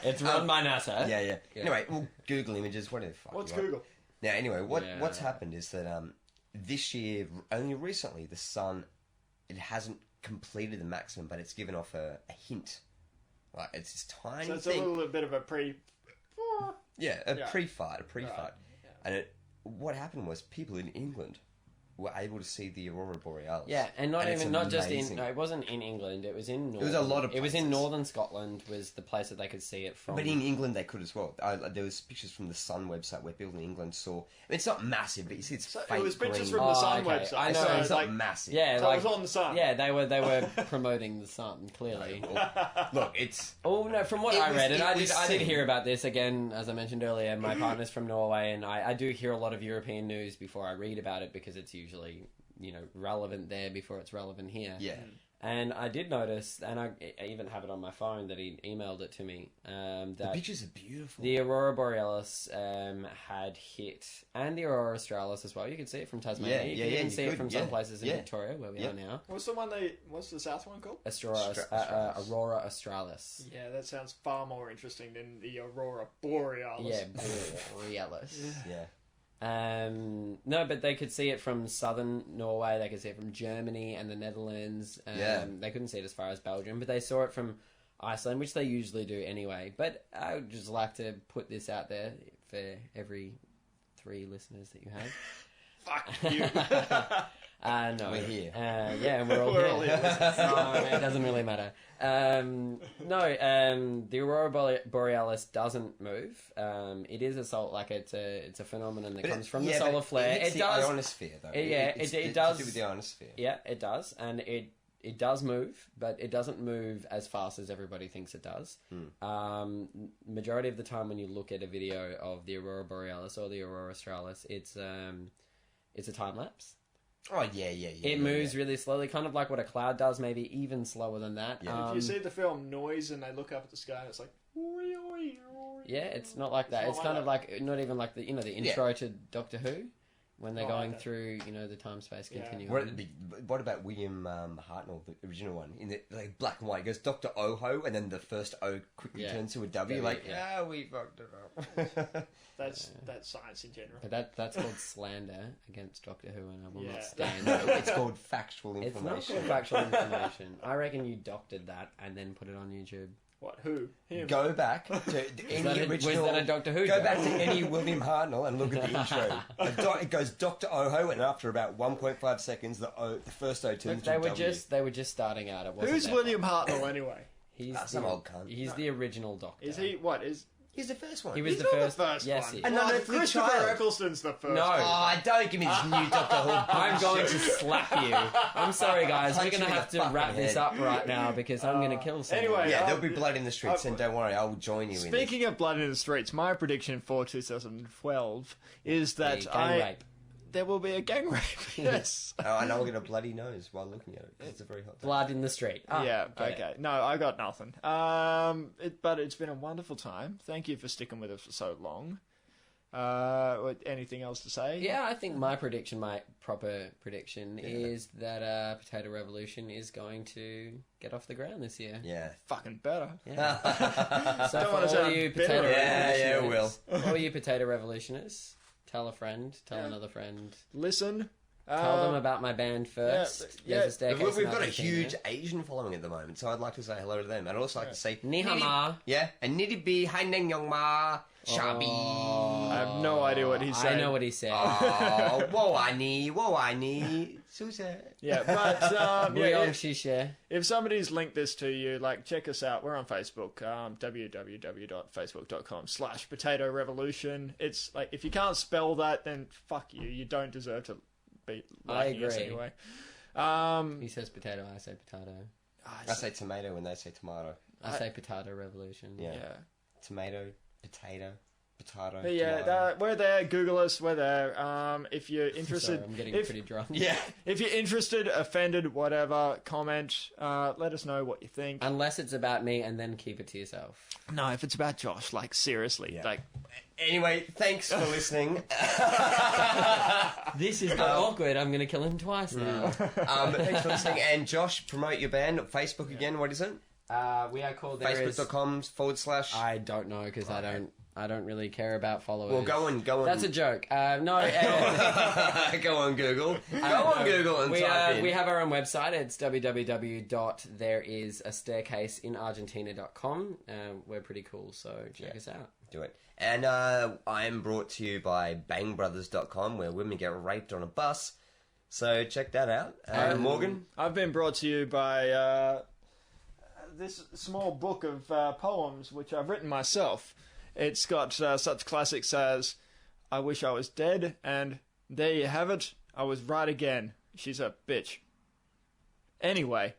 It's run by NASA. Yeah, yeah. Yeah. Anyway, well, Google images, whatever the fuck. What's you want. Google? Now, anyway, Yeah. what's happened is that this year, only recently, the sun, it hasn't completed the maximum, but it's given off a hint. Like it's this tiny So it's thing. a little bit of a pre. Yeah, Yeah. pre-fight, Right. Yeah. and what happened was people in England were able to see the Aurora Borealis. Yeah, and not it's just in. amazing. No, it wasn't in England. It was in. Northern, was a lot of It was in places. northern Scotland. Was the place that they could see it from. But in England, they could as well. There was pictures from the Sun website where people in England saw. I mean, it's not massive, but you see it's So faint it was pictures green. from the Sun okay. website. I know, So it's not like, massive. yeah, so like it was on the Sun. yeah, they were promoting the Sun clearly. Look, it's Oh no! From what It I was- read, and it I was did seen. hear about this again, as I mentioned earlier. My partner's from Norway, and I do hear a lot of European news before I read about it because it's usually relevant there before it's relevant here. yeah. And I did notice, and I even have it on my phone that he emailed it to me. The That pictures are beautiful. the Aurora Borealis had hit, and the Aurora Australis as well. You can see it from Tasmania. Yeah, you yeah, can yeah, even you see it could, from yeah, some places in yeah. Victoria, where we Yeah. are now. What's the south one called? Australis. Aurora Australis. Yeah, that sounds far more interesting than the Aurora Borealis. Yeah, Borealis. Yeah. No, but they could see it from southern Norway. They could see it from Germany and the Netherlands. Yeah. They couldn't see it as far as Belgium, but they saw it from Iceland, which they usually do anyway. But I would just like to put this out there for every 3 listeners that you have. Fuck you. No, We're here. Yeah, and we're all We're here. all here. So it doesn't really matter. The Aurora Borealis doesn't move. It is it's a phenomenon that But comes from the but solar flare. It's It the does. ionosphere, though. It It's does. to do with the ionosphere. Yeah, it does, and it does move, but it doesn't move as fast as everybody thinks it does. Majority of the time, when you look at a video of the Aurora Borealis or the Aurora Australis, it's a time lapse. Oh, yeah. It moves really slowly, kind of like what a cloud does, maybe even slower than that. Yeah. If you see the film Noise and they look up at the sky and it's like... Yeah, it's not like that. It's It's not kind like of like, not even like the intro to Doctor Who, when they're Oh, going okay. through, the time-space Yeah. continuum. What about William Hartnell, the original one, in the black and white? It goes Dr. Oho, and then the first O quickly Yeah. turns to a W. W, Yeah, we fucked it up. That's science in general. But that's called slander against Doctor Who, and I will Yeah. not stand No, it. it's called factual It's information. not called factual information. I reckon you doctored that and then put it on YouTube. What? Who? Him? Go back to any original. Was that a Doctor Who Go joke? back to any William Hartnell and look at the intro. It goes Dr. Oho, and after about 1.5 seconds, the first O turns Look, to a W. they were just starting out. It wasn't Who's their William fault. Hartnell anyway? He's Some old cunt. He's the original Doctor. Is he... What? Is... He's the first one. He was He's the not first. the first yes, one. he- And What? none of the Christopher child. Eccleston's the first. No. Oh, don't give me this new Doctor Who. I'm going to slap you. I'm sorry, guys. We're Punch going to you in have the to wrap fucking this head. up right now because I'm going to kill someone. anyway, Yeah, there'll be blood in the streets, uh, and don't worry, I will join you in Speaking of blood in the streets, my prediction for 2012 is that The gang rape. there will be a gang rape. Yes. this. Oh, and I'll get a bloody nose while looking at it, 'cause it's a very hot day. Blood in the street. Yeah, get it. okay. No, I got nothing. But it's been a wonderful time. Thank you for sticking with us for so long. Anything else to say? Yeah, I think my proper prediction is that Potato Revolution is going to get off the ground this year. Yeah. Fucking better. Yeah. So Don't for wanna all sound you bitter. potato Yeah, revolutionaries, all you potato revolutioners, tell a friend, tell another friend, Listen. tell them about my band first. yeah, There's a staircase. We've in got a Argentina. huge Asian following at the moment, so I'd like to say hello to them. I'd also like to say Ni hao ma. Yeah, and Niddy B, Hai Neng Yong Ma, Shabi. I have no idea what he's saying. I know what he said. Oh, wo I ni, Susan. Yeah, but Bouillon shisha. if somebody's linked this to you, check us out. We're on Facebook, www.facebook.com/Potato Revolution. It's if you can't spell that, then fuck you. You don't deserve to be liking us agree. anyway. He says potato, I say potato. I say tomato when they say tomato. I say potato revolution. Yeah. Yeah. Tomato, potato, potato. But yeah, tomato. we're there. Google us. We're there. If you're interested, Sorry, I'm getting if, pretty drunk. Yeah. if you're interested, offended, whatever, comment. Let us know what you think. Unless it's about me, and then keep it to yourself. No, if it's about Josh, seriously, Yeah. Anyway, thanks for listening. This is awkward. I'm going to kill him twice now. Thanks for listening. And Josh, promote your band. Facebook again, what is it? We are called Facebook.com / I don't know because I don't really care about followers. Well, go on. That's a joke. No. Go on Google. Go on Google and type in. We have our own website. It's www.thereisastairseinargentina.com. We're pretty cool, so check us out. Do it. And I'm brought to you by bangbrothers.com, where women get raped on a bus. So check that out. Morgan? I've been brought to you by this small book of poems which I've written myself. It's got such classics as I Wish I Was Dead and There You Have It, I Was Right Again. She's a bitch. Anyway.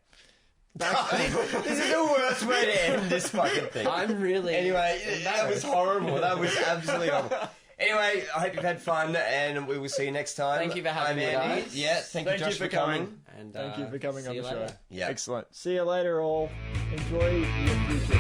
This is the worst way to end this fucking thing. I'm really... Anyway, that was horrible. That was absolutely horrible. Anyway, I hope you've had fun, and we will see you next time. Thank you for having me, Andy. guys. Yeah, thank you, Josh, for coming. And, Thank you for coming on the show. later. Yeah. Excellent. See you later, all. Enjoy your futures.